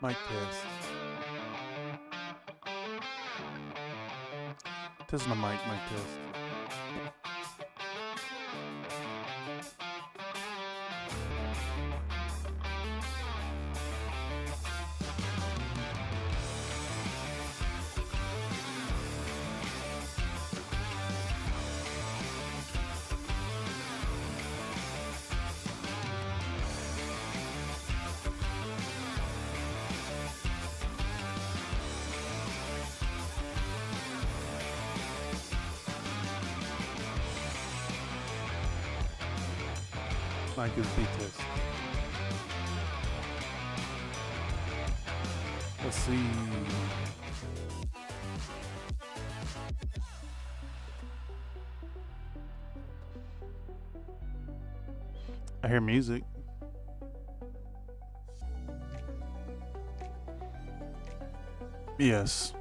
Mic test. Testing a mic test. Mic is B test. Let's see. I hear music. Yes.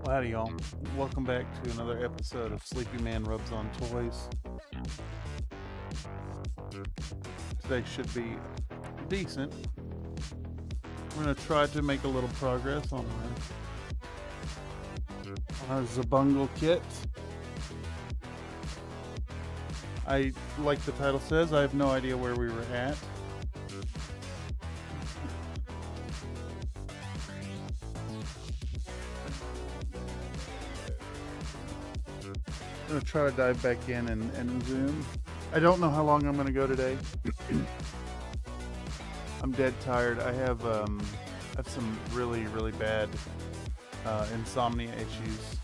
Well, howdy, y'all. Welcome back to another episode of Sleepy Man Rubs on Toys. Today should be decent. We're going to try to make a little progress on our Zabungle kit. Like the title says, I have no idea where we were at. I'm going to try to dive back in and zoom. I don't know how long I'm going to go today. I'm dead tired. I have some really, really bad insomnia issues.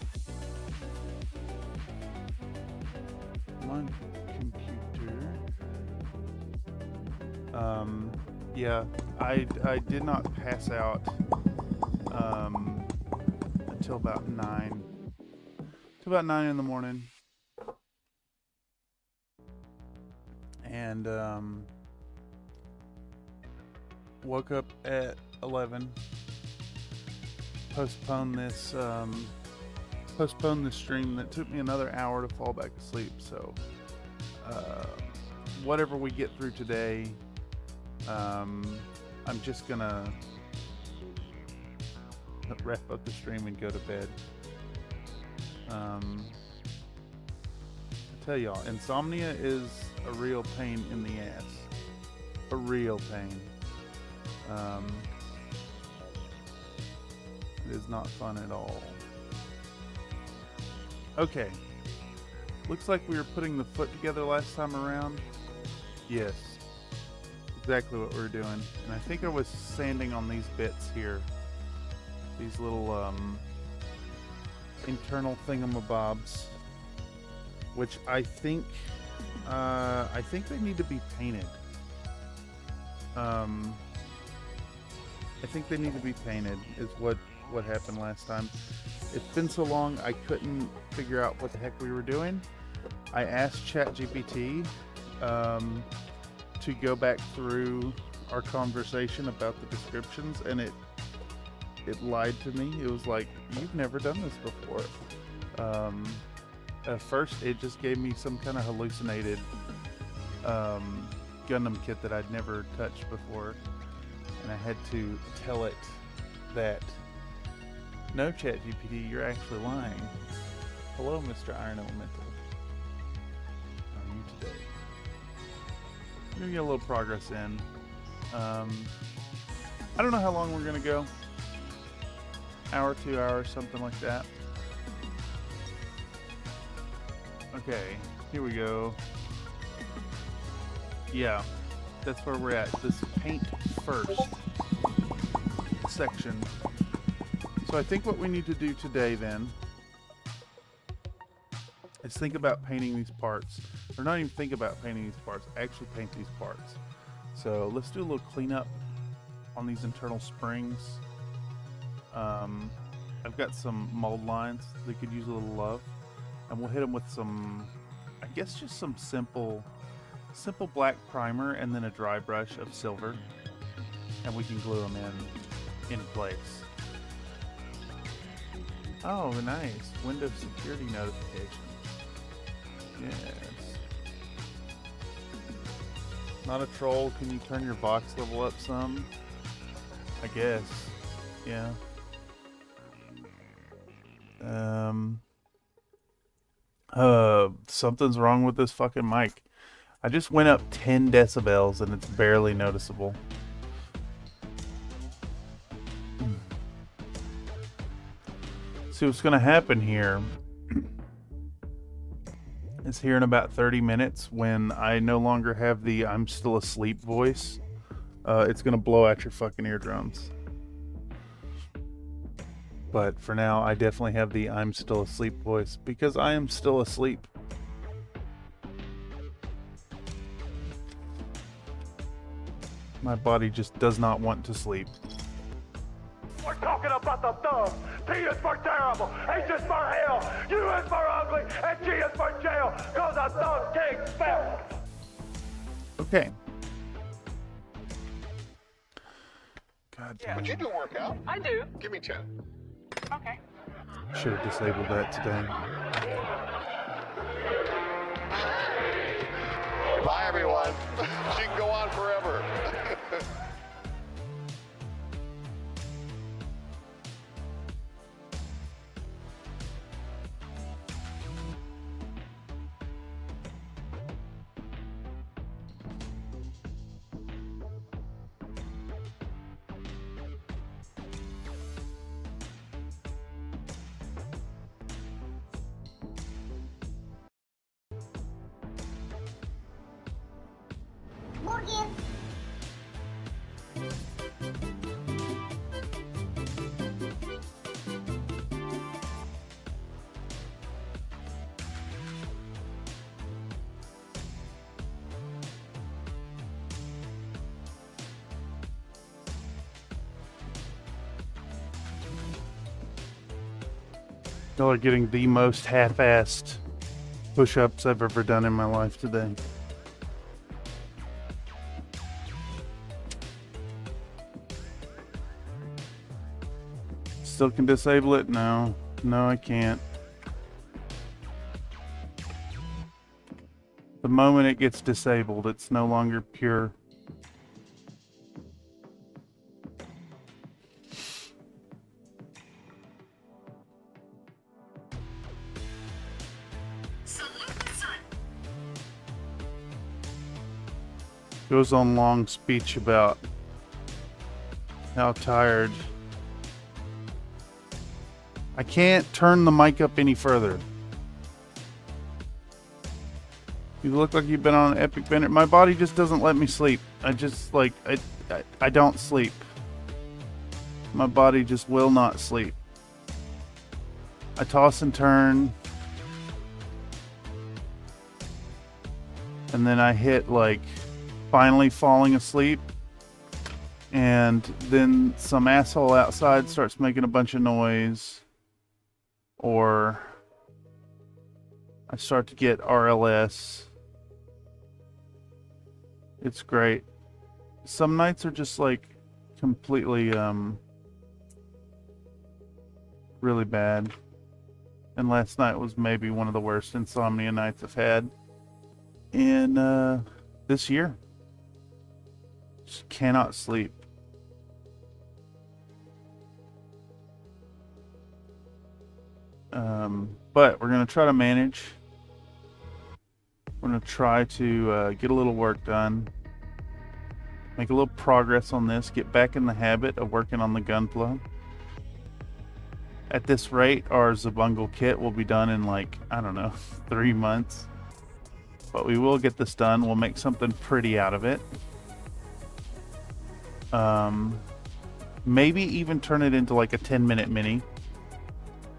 Come on, computer. Yeah, I did not pass out until about 9. Till about 9 in the morning. And woke up at 11. Postponed this stream that took me another hour to fall back asleep. So whatever we get through today, I'm just gonna wrap up the stream and go to bed. I tell y'all, insomnia is a real pain in the ass. A real pain. It is not fun at all. Okay. Looks like we were putting the foot together last time around. Yes. Exactly what we were doing. And I think I was sanding on these bits here. These little internal thingamabobs. Which I think they need to be painted. I think they need to be painted is what happened last time. It's been so long I couldn't figure out what the heck we were doing. I asked ChatGPT to go back through our conversation about the descriptions, and it lied to me. It was like, you've never done this before. At first, it just gave me some kind of hallucinated Gundam kit that I'd never touched before. And I had to tell it that, no, ChatGPT, you're actually lying. Hello, Mr. Iron Elemental. How are you today? We're going to get a little progress in. I don't know how long we're going to go. Hour, 2 hours, something like that. Okay, here we go. Yeah, that's where we're at. This paint first section. So I think what we need to do today then is think about painting these parts. Or not even think about painting these parts, actually paint these parts. So let's do a little cleanup on these internal springs. I've got some mold lines that could use a little love, and we'll hit them with some, I guess, just some simple black primer and then a dry brush of silver, and we can glue them in place. Oh, nice. Windows security notification. Yes. Not a troll. Can you turn your box level up some? I guess. Yeah. Something's wrong with this fucking mic. I just went up 10 decibels and it's barely noticeable. See what's gonna happen here is here in about 30 minutes when I no longer have the I'm still asleep voice, it's gonna blow out your fucking eardrums. But for now, I definitely have the I'm still asleep voice because I am still asleep. My body just does not want to sleep. We're talking about the thumbs. T is for terrible, H is for hell, U is for ugly, and G is for jail, cause a thumb king fell. Okay. God damn. But you do work out. I do. Give me 10. Okay. Should have disabled that today. Bye, everyone. She can go on forever. Y'all are getting the most half-assed push-ups I've ever done in my life today. Still can disable it? No. No, I can't. The moment it gets disabled, it's no longer pure. Goes on long speech about how tired. I can't turn the mic up any further. You look like you've been on an epic bender. My body just doesn't let me sleep. I just like I don't sleep. My body just will not sleep. I toss and turn. And then I hit like finally falling asleep, and then some asshole outside starts making a bunch of noise, or I start to get RLS. It's great. Some nights are just like completely really bad, and last night was maybe one of the worst insomnia nights I've had in this year. Just cannot sleep. But we're going to try to manage. We're going to try to get a little work done. Make a little progress on this. Get back in the habit of working on the Gunpla. At this rate, our Zabungle kit will be done in like, I don't know, 3 months. But we will get this done. We'll make something pretty out of it. Maybe even turn it into like a 10-minute mini,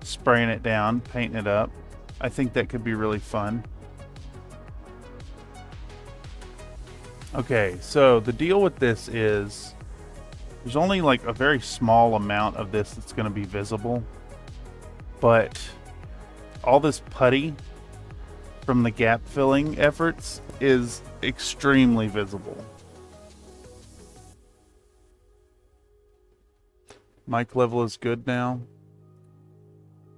spraying it down, painting it up. I think that could be really fun. Okay, so the deal with this is there's only like a very small amount of this that's going to be visible. but all this putty from the gap filling efforts is extremely visible. Mic level is good now.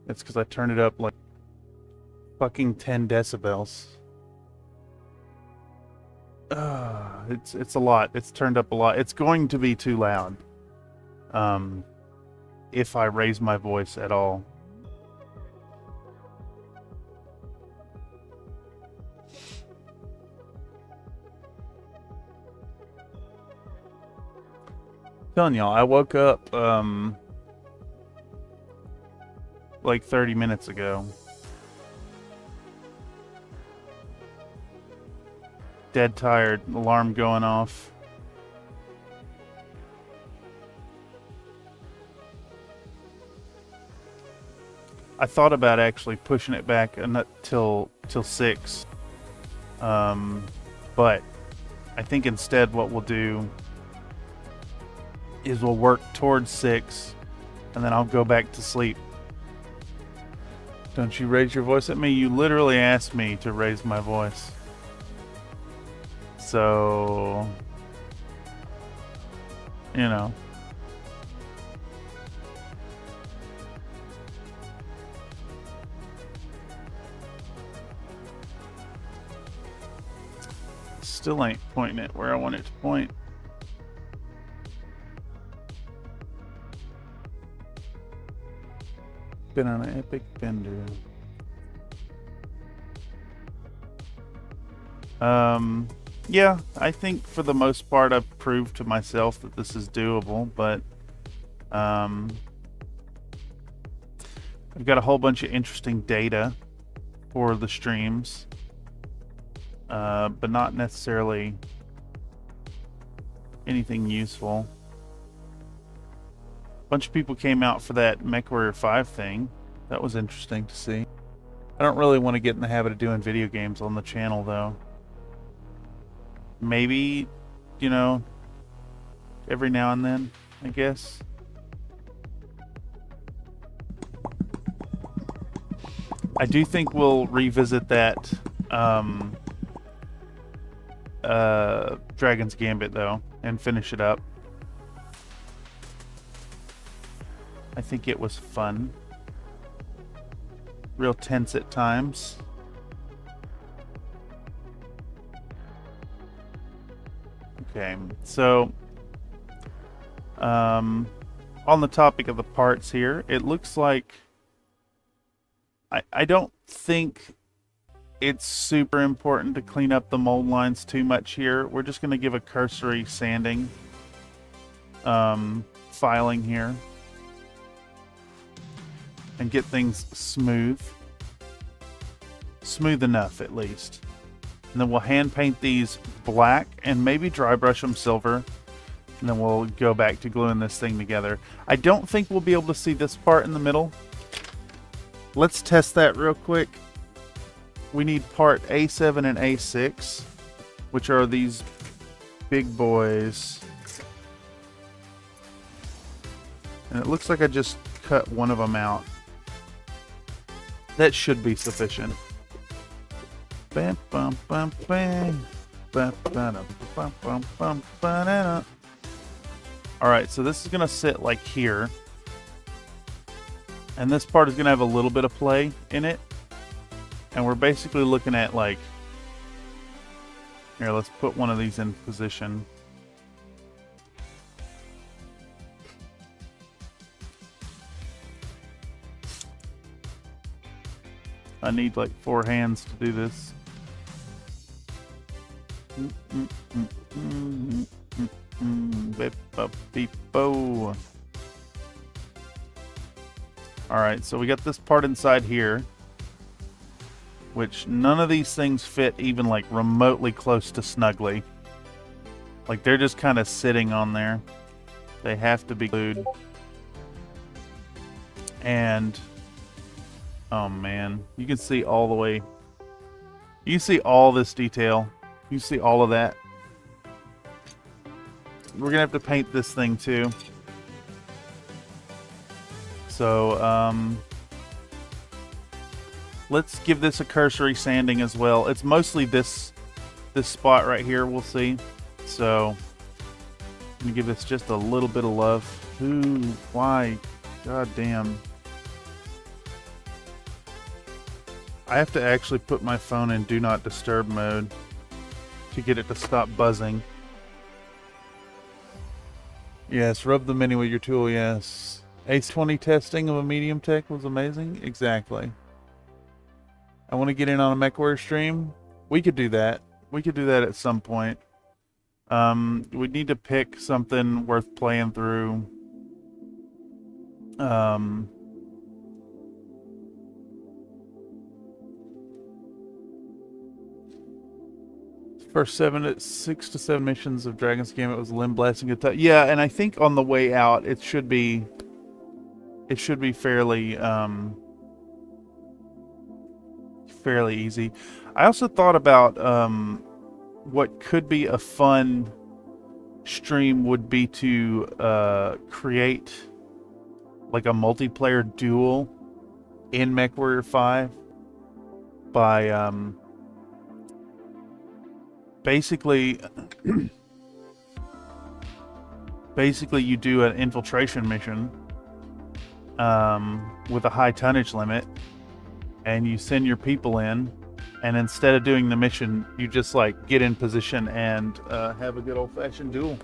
It's because I turned it up like fucking 10 decibels. It's a lot. It's turned up a lot. It's going to be too loud. If I raise my voice at all. Telling y'all, I woke up like 30 minutes ago. Dead tired, alarm going off. I thought about actually pushing it back till 6. But I think instead what we'll do is we'll work towards 6 and then I'll go back to sleep. Don't you raise your voice at me? You literally asked me to raise my voice. So, you know. Still ain't pointing it where I want it to point. Been on an epic bender. Yeah, I think for the most part I've proved to myself that this is doable, but I've got a whole bunch of interesting data for the streams, but not necessarily anything useful. A bunch of people came out for that MechWarrior 5 thing. That was interesting to see. I don't really want to get in the habit of doing video games on the channel, though. Maybe, you know, every now and then, I guess. I do think we'll revisit that Dragon's Gambit, though, and finish it up. I think it was fun. Real tense at times. Okay, so on the topic of the parts here, it looks like I don't think it's super important to clean up the mold lines too much here. We're just going to give a cursory sanding filing here and get things smooth enough at least. And then we'll hand paint these black and maybe dry brush them silver. And then we'll go back to gluing this thing together. I don't think we'll be able to see this part in the middle. Let's test that real quick. We need part A7 and A6, which are these big boys. And it looks like I just cut one of them out. That should be sufficient. Alright, so this is going to sit like here. And this part is going to have a little bit of play in it. And we're basically looking at like... Here, let's put one of these in position. I need like 4 hands to do this. Alright, so we got this part inside here, which none of these things fit even like remotely close to snugly. Like they're just kind of sitting on there. They have to be glued. And oh man, you can see all the way. You can see all this detail. You see all of that. We're gonna have to paint this thing too. So Let's give this a cursory sanding as well. It's mostly this spot right here, we'll see. So I'm gonna give this just a little bit of love. Ooh, why? God damn. I have to actually put my phone in do not disturb mode to get it to stop buzzing. Yes, rub the mini with your tool, yes. Ace 20 testing of a medium tech was amazing. Exactly. I want to get in on a MechWarrior stream. We could do that. We could do that at some point. We need to pick something worth playing through. First 6 to 7 missions of Dragon's Gambit was limb blasting attack. Yeah, and I think on the way out it should be fairly fairly easy. I also thought about what could be a fun stream would be to create like a multiplayer duel in MechWarrior 5 by basically you do an infiltration mission with a high tonnage limit, and you send your people in, and instead of doing the mission, you just like get in position and have a good old-fashioned duel.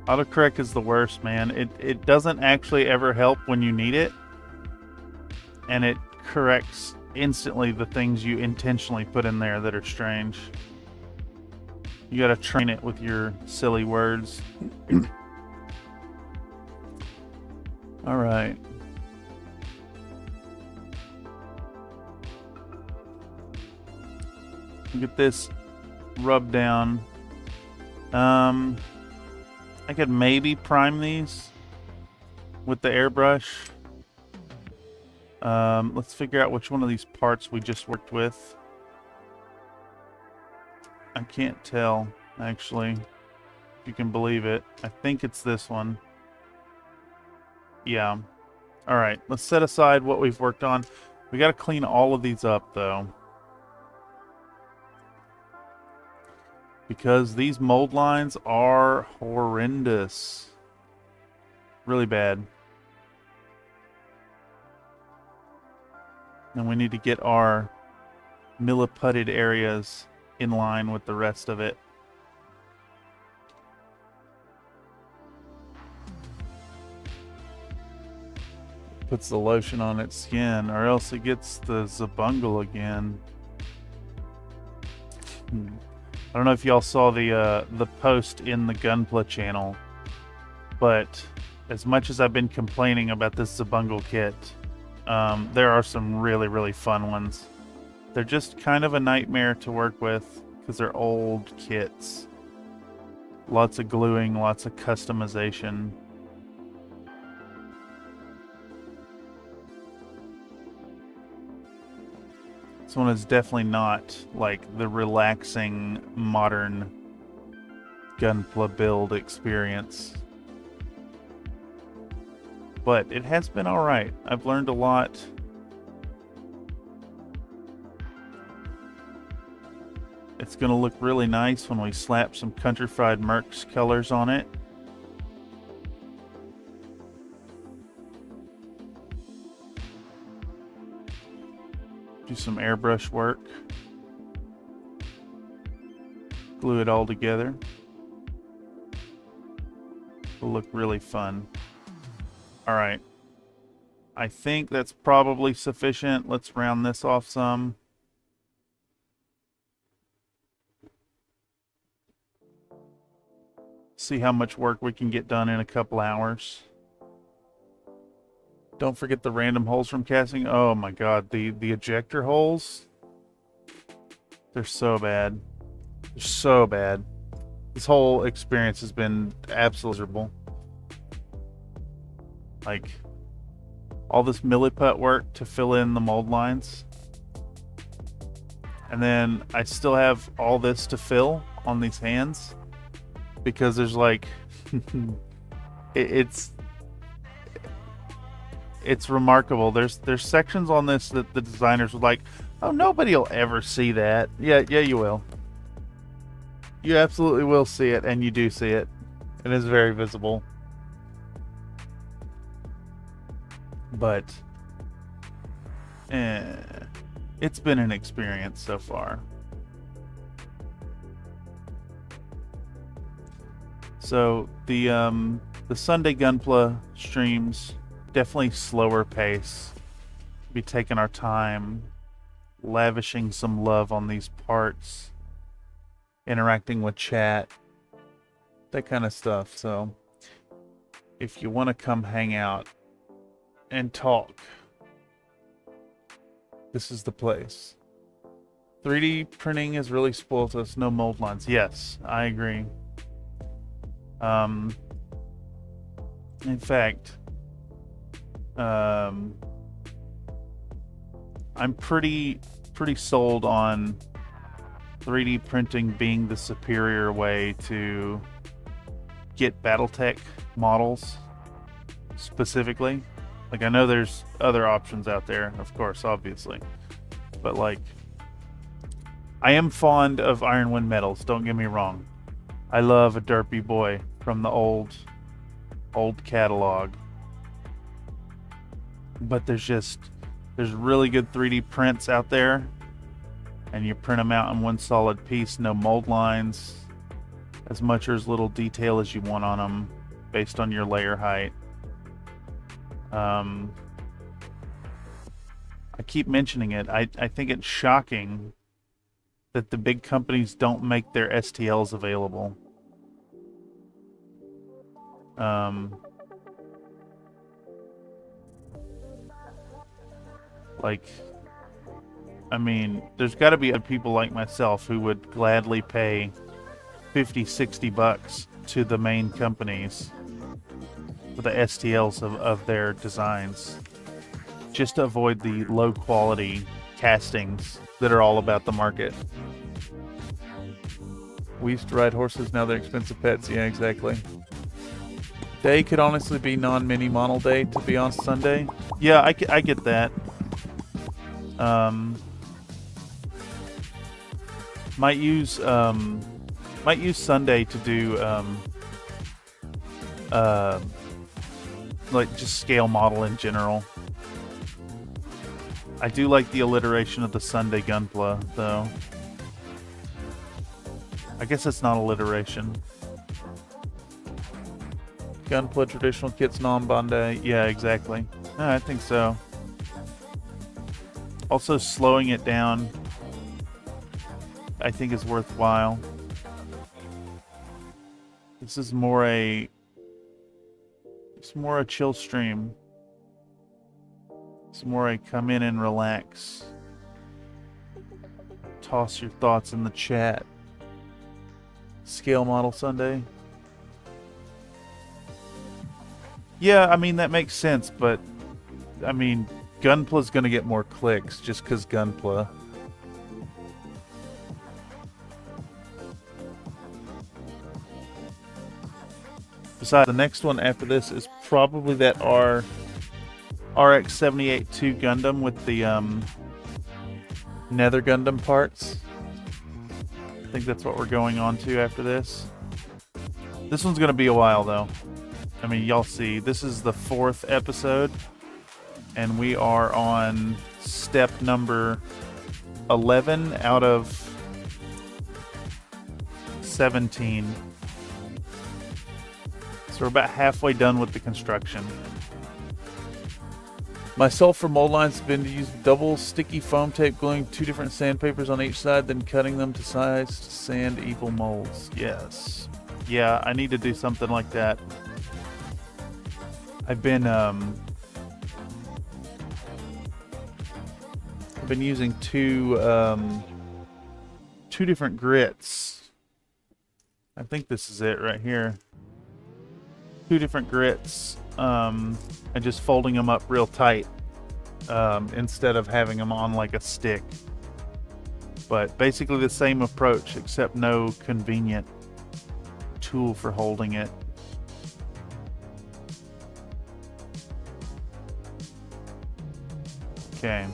Autocorrect is the worst, man. It doesn't actually ever help when you need it, and it corrects instantly the things you intentionally put in there that are strange. You gotta train it with your silly words. All right. Get this rubbed down. I could maybe prime these with the airbrush. Let's figure out which one of these parts we just worked with. I can't tell, actually, if you can believe it. I think it's this one. Yeah. Alright, let's set aside what we've worked on. We gotta clean all of these up, though. Because these mold lines are horrendous. Really bad. And we need to get our milliputted areas in line with the rest of it. Puts the lotion on its skin, or else it gets the zabungle again. I don't know if y'all saw the post in the Gunpla channel, but as much as I've been complaining about this zabungle kit, there are some really, really fun ones. They're just kind of a nightmare to work with because they're old kits. Lots of gluing, lots of customization. This one is definitely not like the relaxing modern Gunpla build experience. But it has been alright. I've learned a lot. It's going to look really nice when we slap some Country Fried Mercs colors on it. Do some airbrush work. Glue it all together. It'll look really fun. Alright. I think that's probably sufficient. Let's round this off some. See how much work we can get done in a couple hours. Don't forget the random holes from casting. Oh my god, the ejector holes. They're so bad. They're so bad. This whole experience has been absolutely miserable. Like, all this milliput work to fill in the mold lines And then I still have all this to fill on these hands because there's like it's remarkable. There's sections on this that the designers were like, oh, nobody will ever see that. Yeah, you will. You absolutely will see it, and you do see it. It is very visible. But it's been an experience so far. So the Sunday Gunpla streams, definitely slower pace. Be taking our time, lavishing some love on these parts, interacting with chat, that kind of stuff. So if you want to come hang out and talk, this is the place. 3D printing has really spoiled us. No mold lines. Yes, I agree. In fact, I'm pretty sold on 3D printing being the superior way to get BattleTech models specifically. Like, I know there's other options out there, of course, obviously, but like, I am fond of Iron Wind metals, don't get me wrong. I love a Derpy Boy from the old catalog, but there's really good 3D prints out there, and you print them out in one solid piece, no mold lines, as much or as little detail as you want on them based on your layer height. I keep mentioning it. I think it's shocking that the big companies don't make their STLs available. Like, I mean, there's got to be other people like myself who would gladly pay $50-$60 to the main companies for the STLs of their designs, just to avoid the low quality castings that are all about the market. We used to ride horses, now they're expensive pets. Yeah, exactly. Day could honestly be non-mini model day, to be honest. Sunday. Yeah, I get that. Might use Sunday to do like just scale model in general. I do like the alliteration of the Sunday Gunpla, though. I guess it's not alliteration. Gunpla traditional kits non-Bandai. Yeah, exactly. I think so. Also, slowing it down, I think, is worthwhile. This is more a chill stream. It's more a come in and relax. Toss your thoughts in the chat. Scale model Sunday. Yeah, I mean, that makes sense, but I mean, Gunpla's gonna get more clicks just because Gunpla. Besides, the next one after this is probably that RX-78-2 Gundam with the Nether Gundam parts. I think that's what we're going on to after this. This one's gonna be a while though. I mean, y'all see, this is the 4th episode, and we are on step number 11 out of 17. So we're about halfway done with the construction. My sulfur mold lines have been to use double sticky foam tape, gluing 2 different sandpapers on each side, then cutting them to size to sand equal molds. Yes. Yeah, I need to do something like that. I've been using two different grits. I think this is it right here. 2 different grits, and just folding them up real tight instead of having them on like a stick. But basically the same approach, except no convenient tool for holding it. Okay.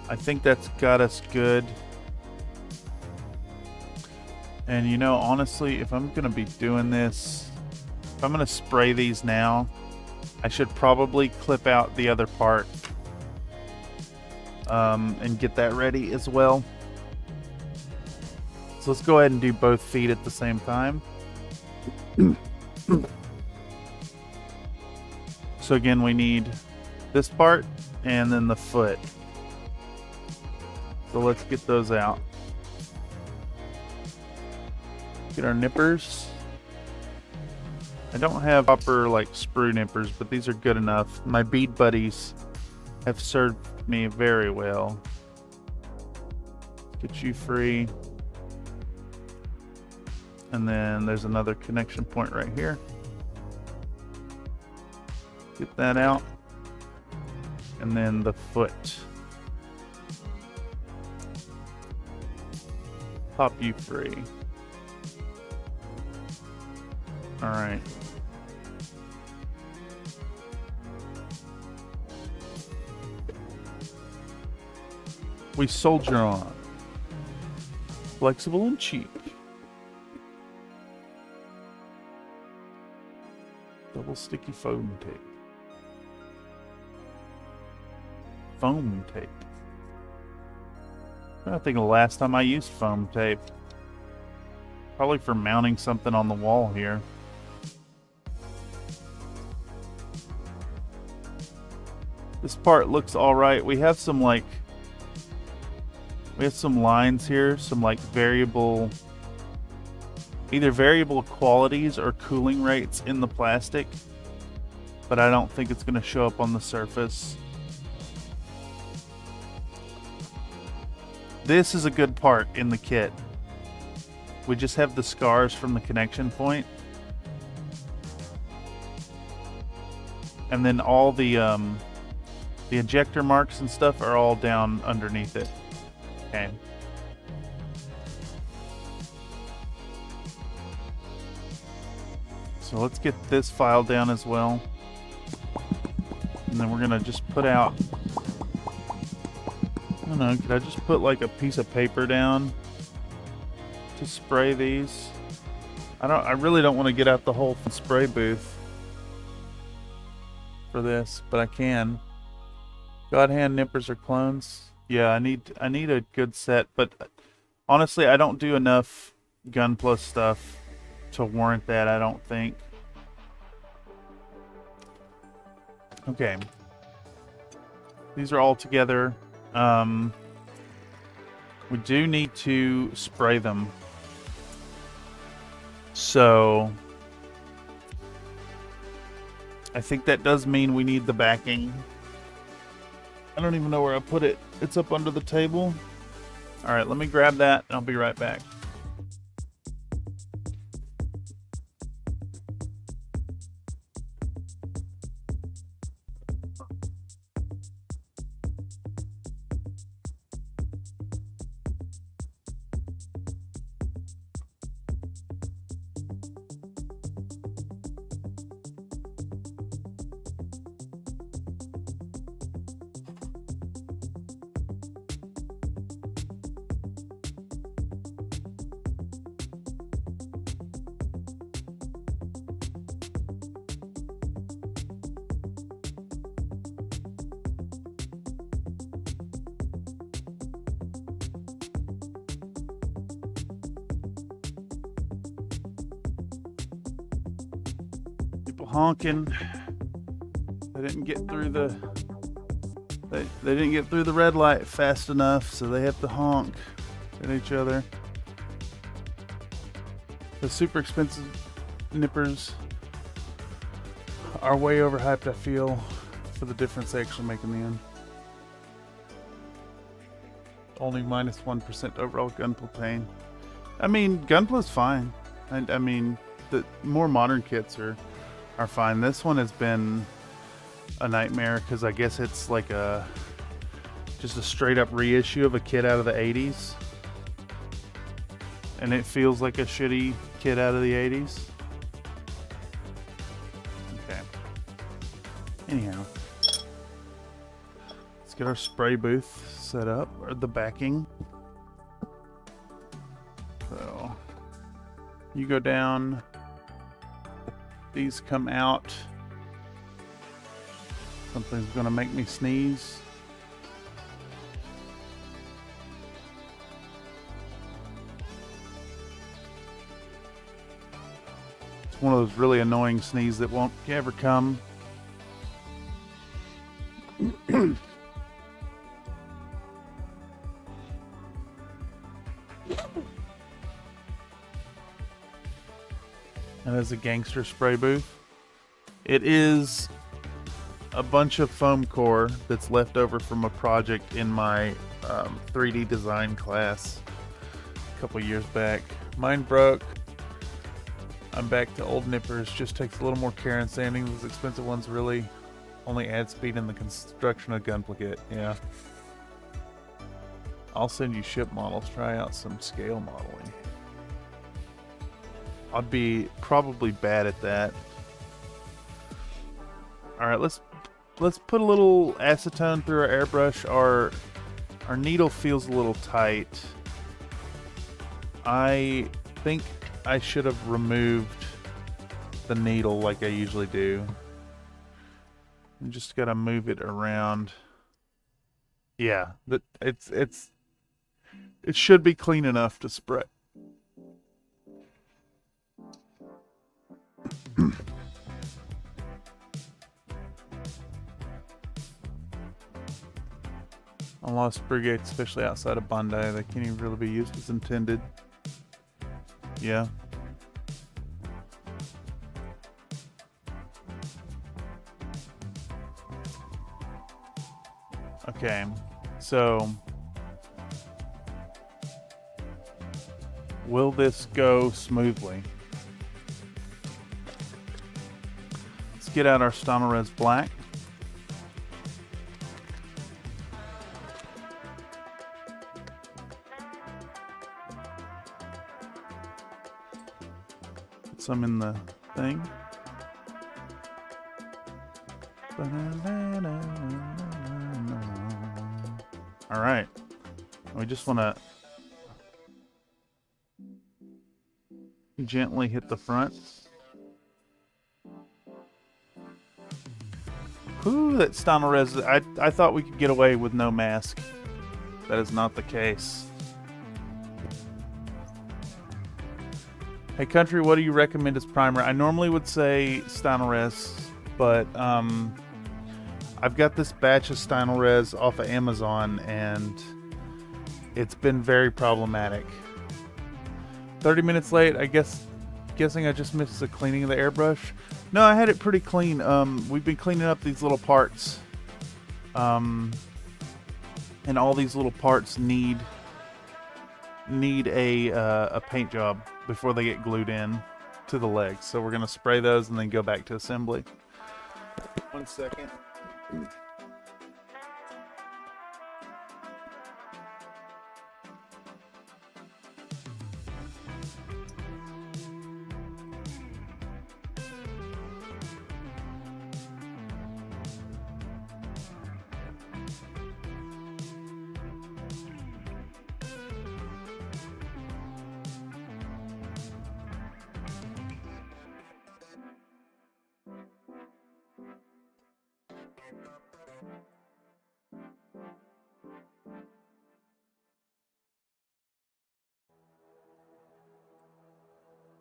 I think that's got us good. And you know, honestly, if I'm gonna be doing this, if I'm gonna spray these now, I should probably clip out the other part and get that ready as well. So let's go ahead and do both feet at the same time. So again, we need this part and then the foot. So let's get those out. Get our nippers. I don't have proper like sprue nippers, but these are good enough. My bead buddies have served me very well. Get you free. And then there's another connection point right here. Get that out. And then the foot. Pop you free. All right. We soldier on. Flexible and cheap. Double sticky foam tape. Foam tape. I think the last time I used foam tape. Probably for mounting something on the wall here. This part looks alright. We have some like... We have some lines here, some like variable... Either variable qualities or cooling rates in the plastic. But I don't think it's going to show up on the surface. This is a good part in the kit. We just have the scars from the connection point. And then all the ejector marks and stuff are all down underneath it. Okay. So let's get this file down as well. And then we're gonna just put out, I don't know, could I just put like a piece of paper down to spray these? I really don't want to get out the whole spray booth for this, but I can. God hand nippers or clones. Yeah, I need a good set, but honestly I don't do enough Gunpla stuff to warrant that, I don't think. Okay. These are all together. We do need to spray them. So I think that does mean we need the backing. I don't even know where I put it. It's up under the table. All right, let me grab that and I'll be right back. Honking. They didn't get through the they didn't get through the red light fast enough, so they have to honk at each other. The super expensive nippers are way overhyped, I feel, for the difference they actually make in the end. Only minus 1% overall Gunpla pain. I mean, Gunpla's fine. I mean, the more modern kits are fine. This one has been a nightmare because I guess it's like a just a straight up reissue of a kit out of the 80s. And it feels like a shitty kit out of the 80s. Okay. Anyhow. Let's get our spray booth set up, or the backing. So, you go down. These come out. Something's gonna make me sneeze. It's one of those really annoying sneezes that won't ever come. And as a gangster spray booth, it is a bunch of foam core that's left over from a project in my 3D design class a couple years back. Mine broke. I'm back to old nippers. Just takes a little more care and sanding. Those expensive ones really only add speed in the construction of Gunpla kit. Yeah. I'll send you ship models. Try out some scale modeling. I'd be probably bad at that. Alright, let's put a little acetone through our airbrush. Our needle feels a little tight. I think I should have removed the needle like I usually do. I'm just gotta move it around. Yeah, it should be clean enough to spray. A lot of sprue gates, especially outside of Bondi, they can't even really be used as intended. Yeah. Okay, so will this go smoothly? Let's get out our Stynylrez black. Put some in the thing. All right, we just want to gently hit the front. Ooh, that Stynylrez, I thought we could get away with no mask. That is not the case. Hey Country, what do you recommend as primer? I normally would say Stynylrez, but I've got this batch of Stynylrez off of Amazon and it's been very problematic. 30 minutes late, guessing I just missed the cleaning of the airbrush. No, I had it pretty clean. We've been cleaning up these little parts. And all these little parts need a paint job before they get glued in to the legs. So we're gonna spray those and then go back to assembly. 1 second.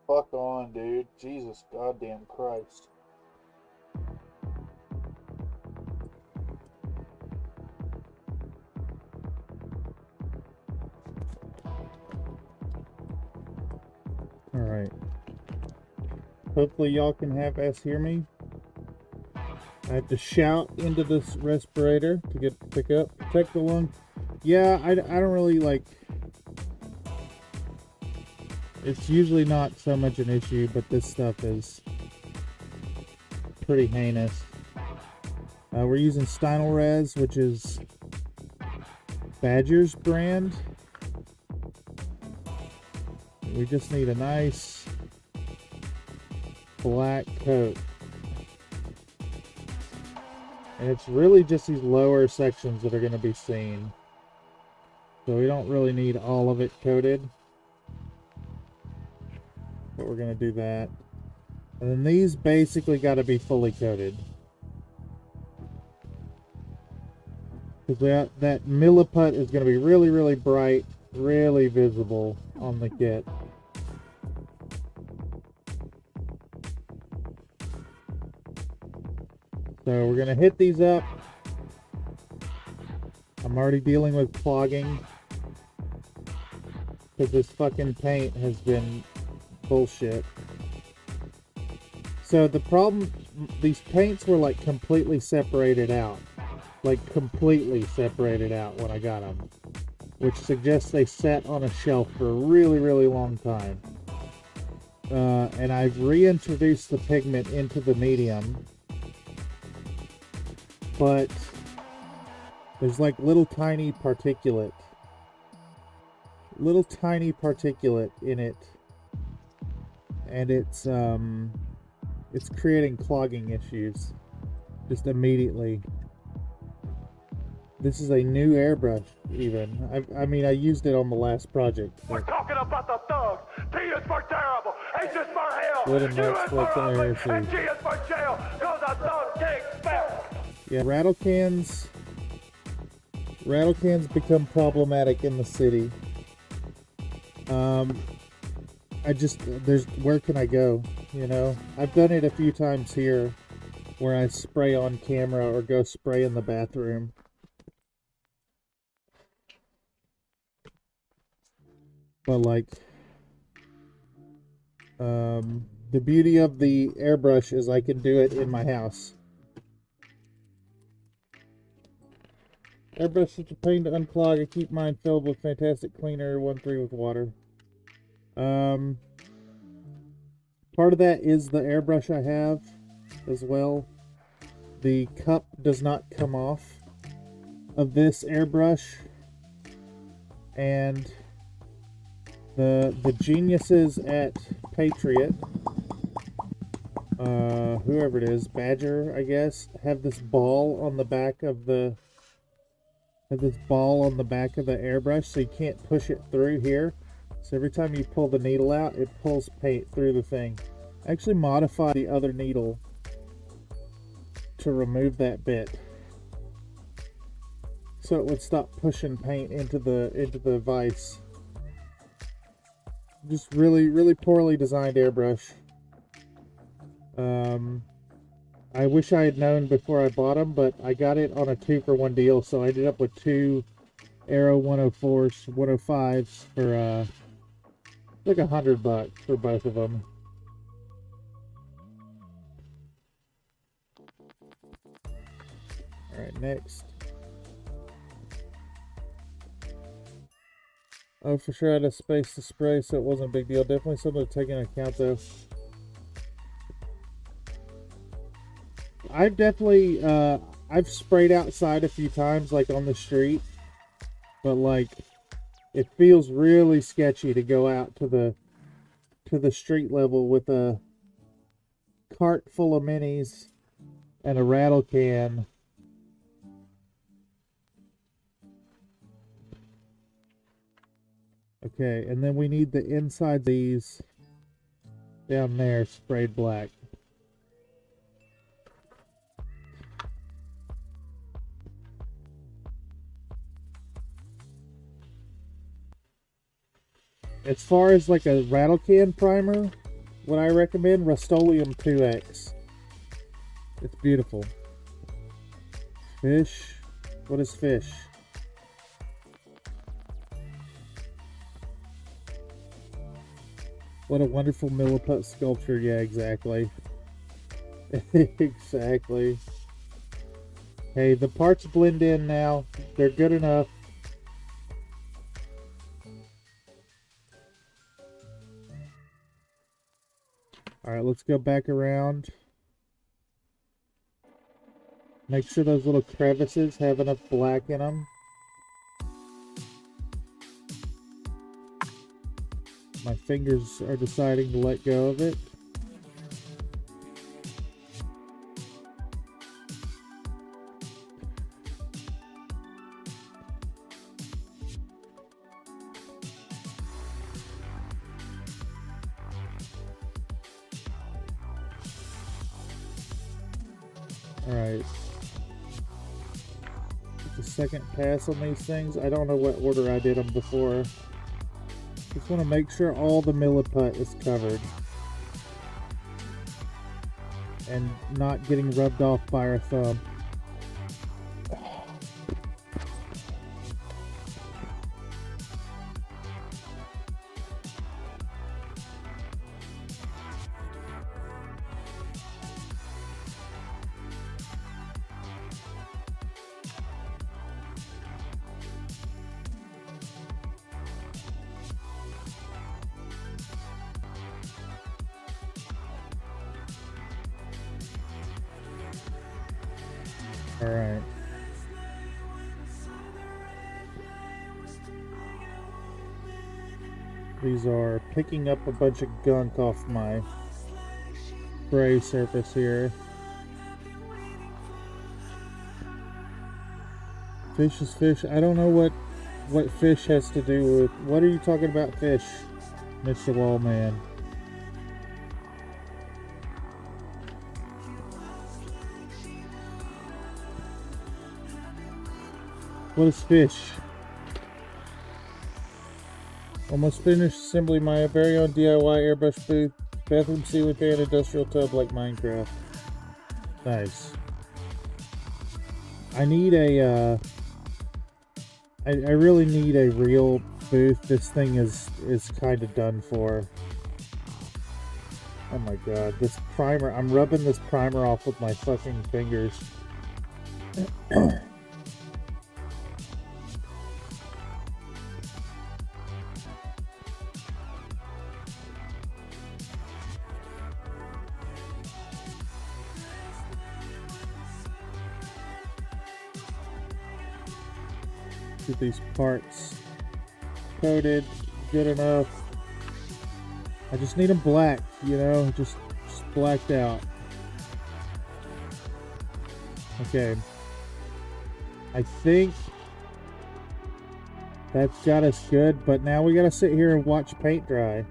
Fuck on, dude. Jesus goddamn Christ. Alright. Hopefully y'all can have us hear me. I have to shout into this respirator to get to pick up. Protect the lung. Yeah, I don't really like... It's usually not so much an issue, but this stuff is pretty heinous. We're using Stynylrez, which is Badger's brand. We just need a nice black coat. And it's really just these lower sections that are going to be seen. So we don't really need all of it coated. But we're going to do that. And then these basically got to be fully coated. Because that milliput is going to be really, really bright, really visible on the kit. So we're going to hit these up. I'm already dealing with clogging. Because this fucking paint has been bullshit. So the problem, these paints were like completely separated out. Like completely separated out when I got them. Which suggests they sat on a shelf for a really, really long time. And I've reintroduced the pigment into the medium. But there's like little tiny particulate in it, and it's creating clogging issues just immediately. This is a new airbrush even. I mean I used it on the last project. We're talking about the thugs. T is for terrible, H is for hell, What a U nice is for ugly, look there, and G is for jail, cause a thug can't spell. Yeah, rattle cans become problematic in the city. Where can I go? You know, I've done it a few times here where I spray on camera or go spray in the bathroom. But like, the beauty of the airbrush is I can do it in my house. Airbrush is such a pain to unclog. I keep mine filled with fantastic cleaner 1.3 with water. Part of that is the airbrush I have as well. The cup does not come off of this airbrush, and the geniuses at Patriot, whoever it is, Badger, I guess, have this ball on the back of the airbrush, so you can't push it through here. So every time you pull the needle out, it pulls paint through the thing. I actually modified the other needle to remove that bit, so it would stop pushing paint into the vise. Just really, really poorly designed airbrush. I wish I had known before I bought them, but I got it on a 2-for-1 deal, so I ended up with 2 Aero 104s, 105s for like $100 for both of them. All right, next. Oh, for sure I had a space to spray, so it wasn't a big deal. Definitely something to take into account, though. I've definitely, I've sprayed outside a few times, like on the street, but like, it feels really sketchy to go out to the street level with a cart full of minis and a rattle can. Okay, and then we need the inside of these down there sprayed black. As far as like a rattle can primer, what I recommend, Rust-Oleum 2X. It's beautiful. Fish. What is fish? What a wonderful milliput sculpture. Yeah, exactly. Exactly. Hey, the parts blend in now. They're good enough. Alright, let's go back around. Make sure those little crevices have enough black in them. My fingers are deciding to let go of it. Alright. It's the second pass on these things. I don't know what order I did them before. Just want to make sure all the milliput is covered. And not getting rubbed off by our thumb. Alright. These are picking up a bunch of gunk off my spray surface here. Fish is fish. I don't know what fish has to do with... What are you talking about fish, Mr. Wallman? What is fish? Almost finished assembling my very own DIY airbrush booth, bathroom ceiling fan, industrial tub like Minecraft. Nice. I need a, I really need a real booth. This thing is kind of done for. Oh my god, this primer, I'm rubbing this primer off with my fucking fingers. Get these parts coated good enough. I just need them black, you know, just blacked out. Okay. I think that's got us good, but now we gotta sit here and watch paint dry.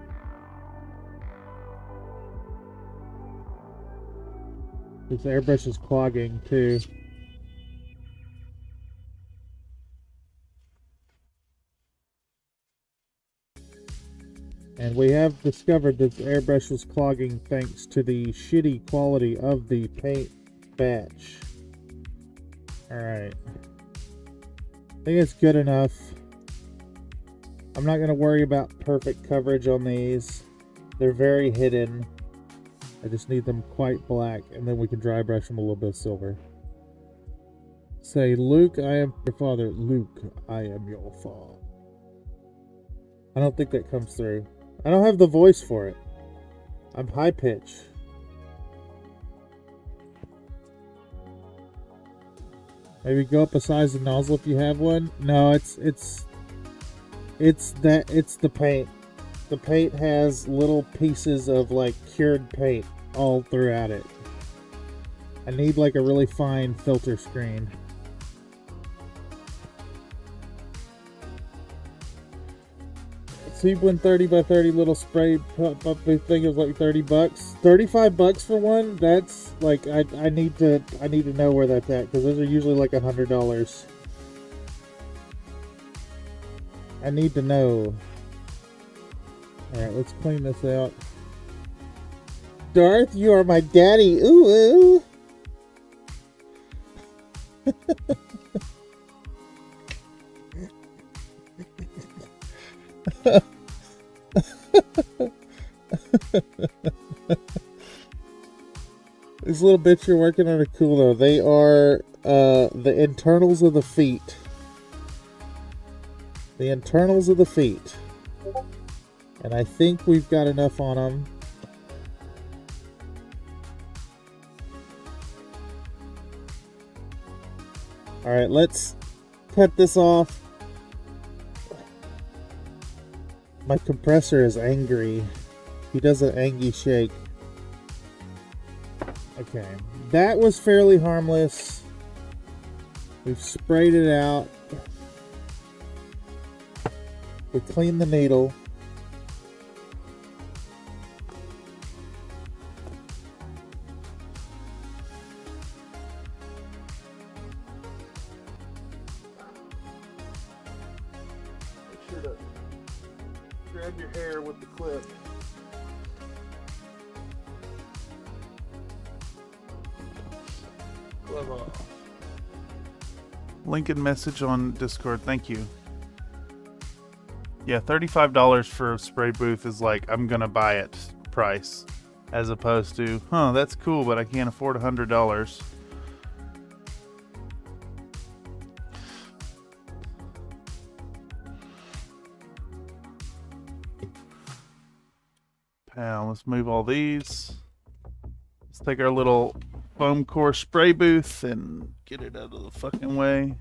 This airbrush is clogging too. And we have discovered that the airbrush was clogging thanks to the shitty quality of the paint batch. Alright. I think it's good enough. I'm not going to worry about perfect coverage on these. They're very hidden. I just need them quite black, and then we can dry brush them a little bit of silver. Say, Luke, I am your father. Luke, I am your father. I don't think that comes through. I don't have the voice for it. I'm high pitch. Maybe go up a size of nozzle if you have one. No, it's the paint. The paint has little pieces of like cured paint all throughout it. I need like a really fine filter screen. Cheap one 30 by 30 little spray pump thing is like $30. $35 for one? That's like I need to know where that's at, because those are usually like $100. I need to know. Alright, let's clean this out. Darth, you are my daddy. Ooh, ooh. These little bits you're working on are cool though. They are the internals of the feet. The internals of the feet. And I think we've got enough on them. Alright, let's cut this off. My compressor is angry. He does an angry shake. Okay, that was fairly harmless. We've sprayed it out. We cleaned the needle. Make sure to grab your hair with the clip. Glove off. Lincoln message on Discord. Thank you. Yeah, $35 for a spray booth is like, I'm gonna buy it price. As opposed to, that's cool, but I can't afford $100. Now, let's move all these. Let's take our little foam core spray booth and get it out of the fucking way.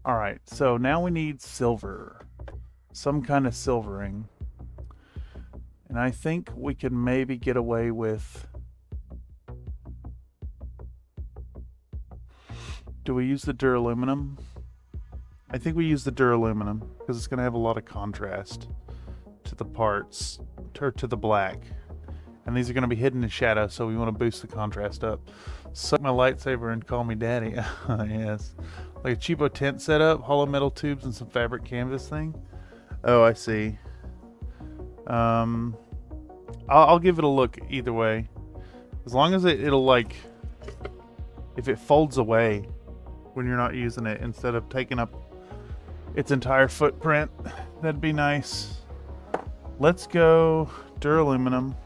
Alright, so now we need silver. Some kind of silvering. And I think we can maybe get away with... Do we use the duraluminum? I think we use the duraluminum because it's going to have a lot of contrast to the parts, or to the black. And these are going to be hidden in shadow, so we want to boost the contrast up. Suck my lightsaber and call me daddy. Yes. Like a cheapo tent setup, hollow metal tubes, and some fabric canvas thing. Oh, I see. I'll give it a look either way. As long as it'll like, if it folds away when you're not using it instead of taking up its entire footprint, that'd be nice. Let's go duraluminum.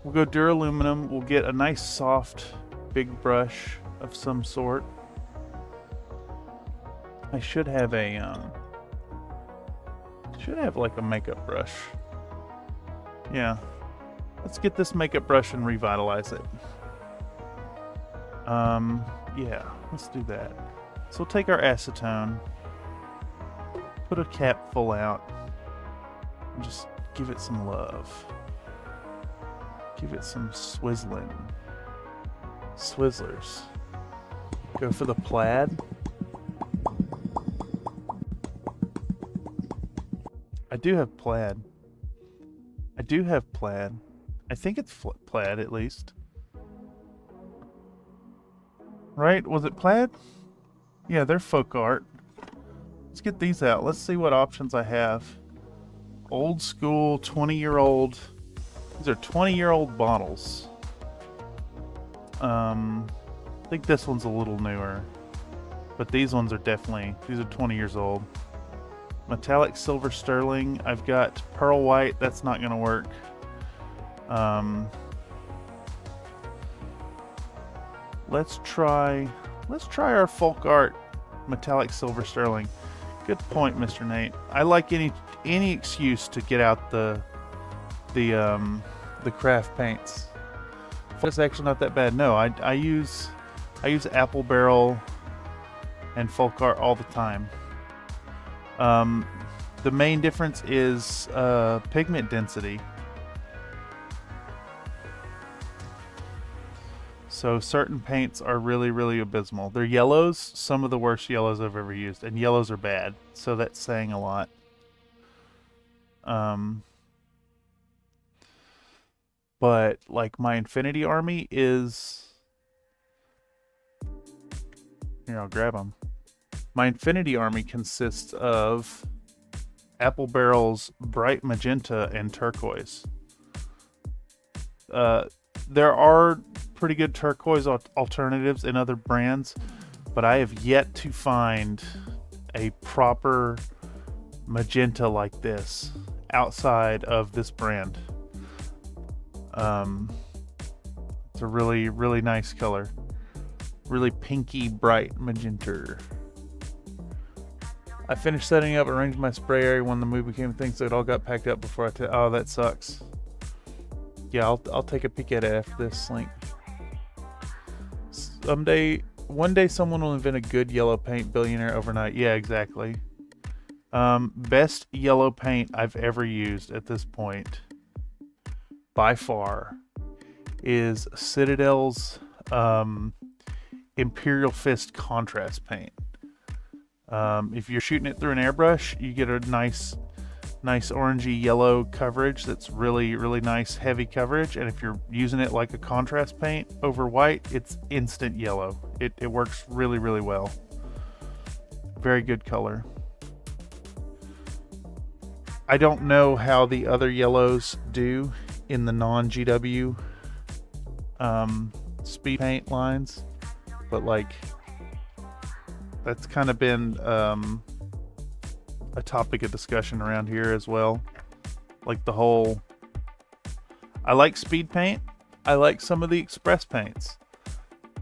We'll go duraluminum. We'll get a nice soft big brush of some sort. I should have a like a makeup brush. Yeah. Let's get this makeup brush and revitalize it. Yeah, let's do that. So we'll take our acetone, put a cap full out, and just give it some love. Give it some swizzling. Swizzlers. Go for the plaid. I do have plaid. I think it's plaid at least. Right? Was it plaid? Yeah, they're folk art. Let's get these out. Let's see what options I have. Old school, 20-year-old. These are 20-year-old bottles. I think this one's a little newer. But these ones are definitely, these are 20 years old. Metallic silver sterling. I've got pearl white. That's not going to work. Let's try our folk art metallic silver sterling. Good point, Mr. Nate. I like any excuse to get out the craft paints. It's actually not that bad. No, I use apple barrel and folk art all the time. The main difference is pigment density. So certain paints are really, really abysmal. They're yellows, some of the worst yellows I've ever used, and yellows are bad. So that's saying a lot. But like my Infinity Army is... Here, I'll grab them. My Infinity Army consists of apple barrels, bright magenta, and turquoise. There are pretty good turquoise alternatives in other brands, but I have yet to find a proper magenta like this outside of this brand. It's a really, really nice color. Really pinky, bright magenta. I finished setting up, arranged my spray area when the move became a thing, so it all got packed up before oh, that sucks. Yeah, I'll take a peek at it after this link. One day someone will invent a good yellow paint billionaire overnight. Yeah, exactly. Best yellow paint I've ever used at this point, by far, is Citadel's Imperial Fist contrast paint. If you're shooting it through an airbrush, you get a nice orangey yellow coverage that's really, really nice heavy coverage. And if you're using it like a contrast paint over white, it's instant yellow. It works really, really well. Very good color. I don't know how the other yellows do in the non-GW speed paint lines, but like that's kind of been a topic of discussion around here as well. Like the whole, I like speed paint. I like some of the express paints.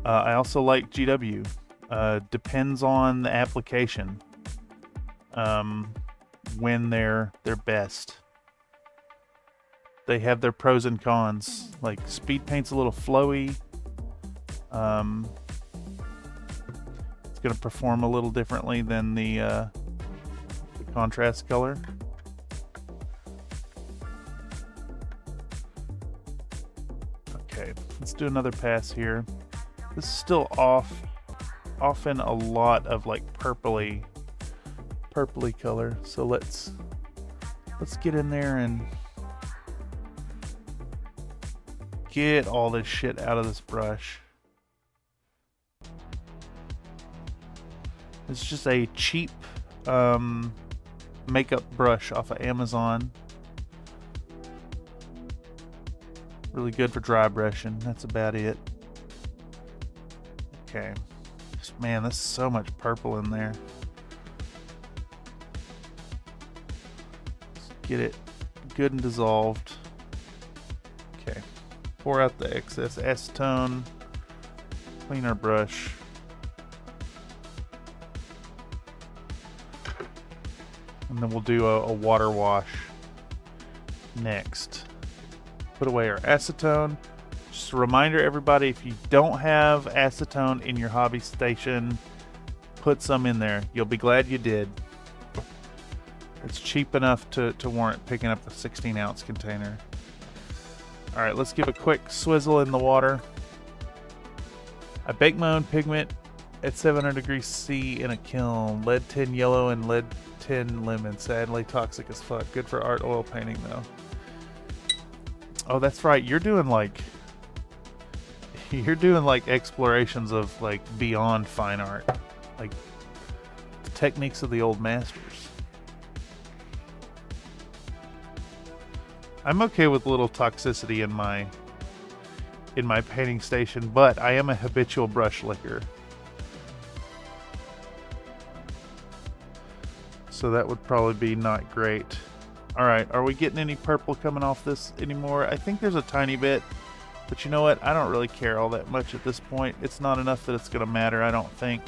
I also like GW. Depends on the application. When they're best. They have their pros and cons. Like speed paint's a little flowy. It's going to perform a little differently than the contrast color. Okay, let's do another pass here. This is still often a lot of like purpley color. So let's get in there and get all this shit out of this brush. It's just a cheap makeup brush off of Amazon. Really good for dry brushing. That's about it. Okay. Man, there's so much purple in there. Let's get it good and dissolved. Okay. Pour out the excess acetone. Clean our brush. And then we'll do a water wash next. Put away our acetone. Just a reminder, everybody, if you don't have acetone in your hobby station, put some in there. You'll be glad you did. It's cheap enough to warrant picking up a 16-ounce container. Alright, let's give a quick swizzle in the water. I bake my own pigment at 700 degrees C in a kiln. Lead tin yellow and lead tin lemon. Sadly toxic as fuck. Good for art oil painting though. Oh, that's right. You're doing like explorations of like beyond fine art. Like the techniques of the old masters. I'm okay with a little toxicity in my painting station, but I am a habitual brush licker. So that would probably be not great. Alright, are we getting any purple coming off this anymore? I think there's a tiny bit, but you know what? I don't really care all that much at this point. It's not enough that it's going to matter, I don't think.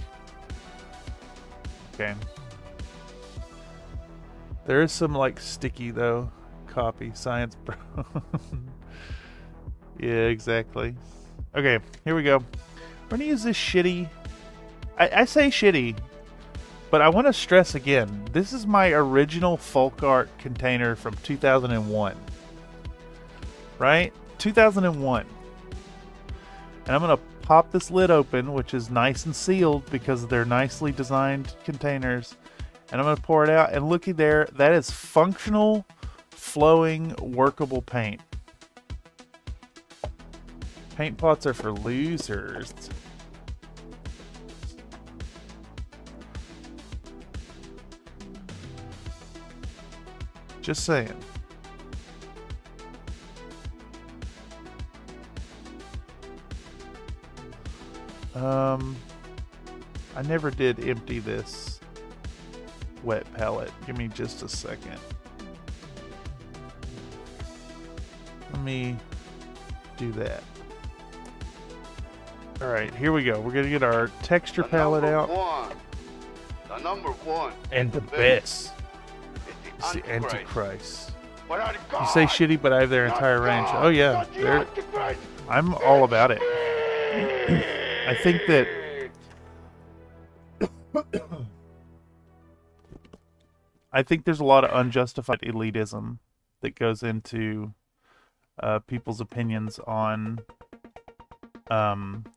Okay. There is some like sticky though. Copy, science bro. Yeah, exactly. Okay, here we go. We're gonna use this shitty... I say shitty, but I want to stress again, this is my original folk art container from 2001. Right? 2001. And I'm going to pop this lid open, which is nice and sealed because they're nicely designed containers. And I'm going to pour it out, and looky there, that is functional, flowing, workable paint. Paint pots are for losers. Just saying. I never did empty this wet palette. Give me just a second. Let me do that. Alright, here we go. We're going to get our texture palette out. The number one. And the best. It's the Antichrist. Without You God, say shitty, but I have their entire range. Oh yeah, I'm all about it. I think that I think there's a lot of unjustified elitism that goes into people's opinions on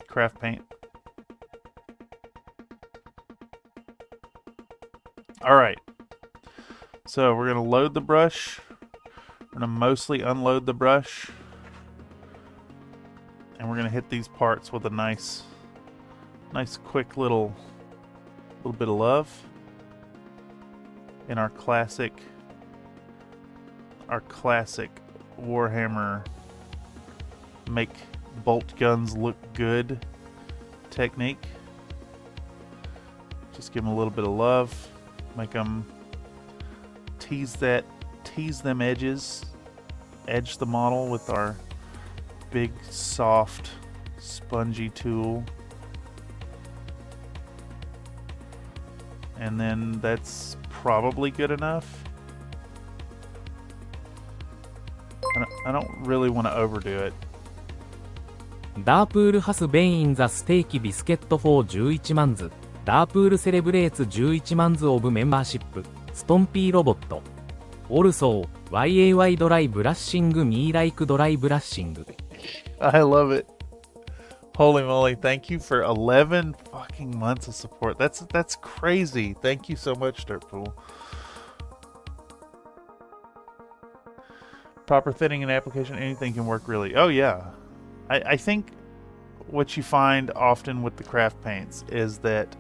craft paint. Alright, so we're going to load the brush. We're going to mostly unload the brush. And we're going to hit these parts with a nice quick little bit of love. In our classic Warhammer make bolt guns look good technique. Just give them a little bit of love, make them tease them edges, edge the model with our big soft spongy tool. And then that's probably good enough. I don't really want to overdo it. ダープールハスベインザステーキビスケット4 11万ズダープールセレブレーツ11万ズオブメンバーシップストンピーロボットオルソー YAY ドライブラッシングミーライクドライブラッシング I love it. Holy moly, thank you for 11 fucking months of support. That's crazy. Thank you so much, Dirtpool. Proper thinning and application, anything can work really. Oh yeah. I think what you find often with the craft paints is that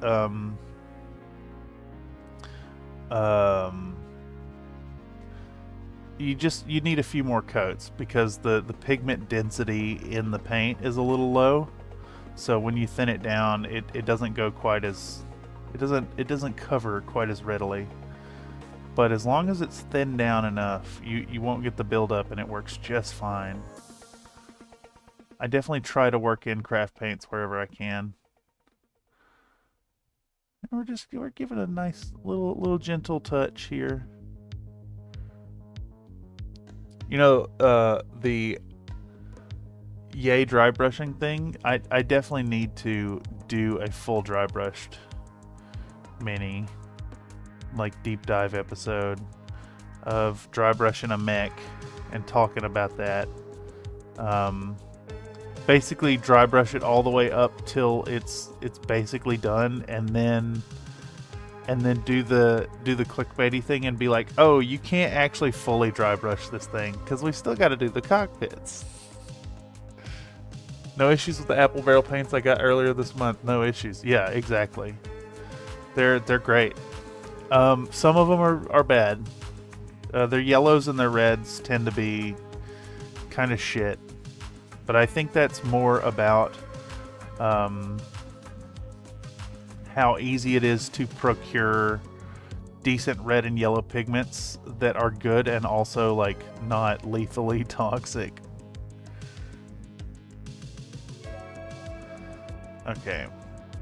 you need a few more coats because the pigment density in the paint is a little low. So when you thin it down, it doesn't go quite as it doesn't cover quite as readily. But as long as it's thinned down enough, you won't get the buildup and it works just fine. I definitely try to work in craft paints wherever I can. And we're giving a nice little gentle touch here. You know, the yay dry brushing thing, I definitely need to do a full dry brushed mini, like deep dive episode of dry brushing a mech and talking about that. Basically dry brush it all the way up till it's basically done, and then do the clickbaity thing and be like, oh, you can't actually fully dry brush this thing because we still got to do the cockpits. No issues with the apple barrel paints I got earlier this month. No issues. Yeah, exactly. They're great. Some of them are bad. Their yellows and their reds tend to be kind of shit. But I think that's more about how easy it is to procure decent red and yellow pigments that are good and also like not lethally toxic. Okay,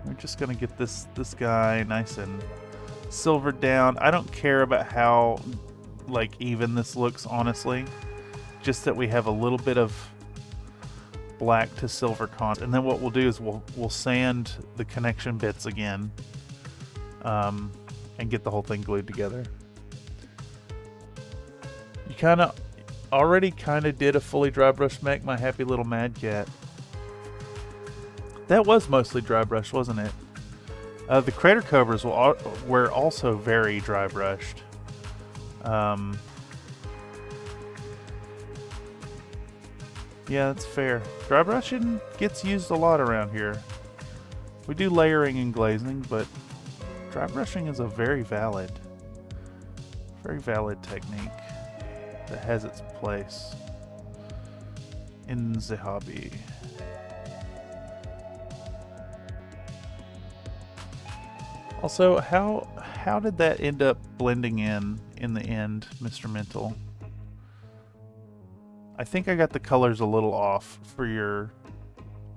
we're just gonna get this guy nice and silvered down. I don't care about how like even this looks, honestly. Just that we have a little bit of black to silver contrast, and then what we'll do is we'll sand the connection bits again, and get the whole thing glued together. You already did a fully dry brush mech, my happy little mad cat. That was mostly dry brush, wasn't it? The crater covers were also very dry brushed. Yeah, that's fair. Dry brushing gets used a lot around here. We do layering and glazing, but dry brushing is a very valid technique that has its place in the hobby. Also, how did that end up blending in the end, Mr. Mental? I think I got the colors a little off for your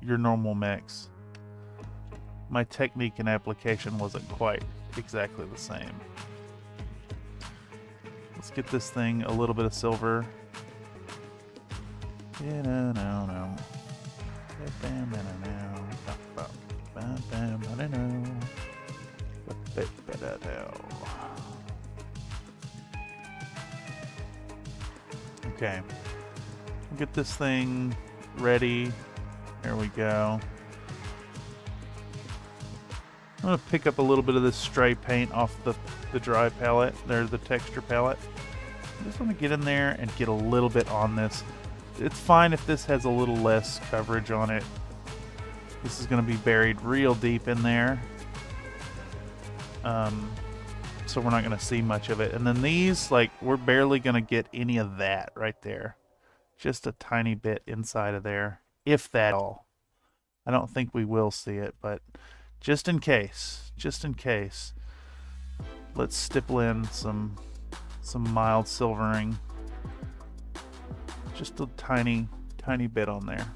normal mechs. My technique and application wasn't quite exactly the same. Let's get this thing a little bit of silver. Okay. Get this thing ready. There we go. I'm going to pick up a little bit of this stray paint off the dry palette. There's the texture palette. I just want to get in there and get a little bit on this. It's fine if this has a little less coverage on it. This is going to be buried real deep in there. So we're not going to see much of it. And then these, like, we're barely going to get any of that right there. Just a tiny bit inside of there, if that at all. I don't think we will see it, but just in case, let's stipple in some mild silvering. Just a tiny bit on there.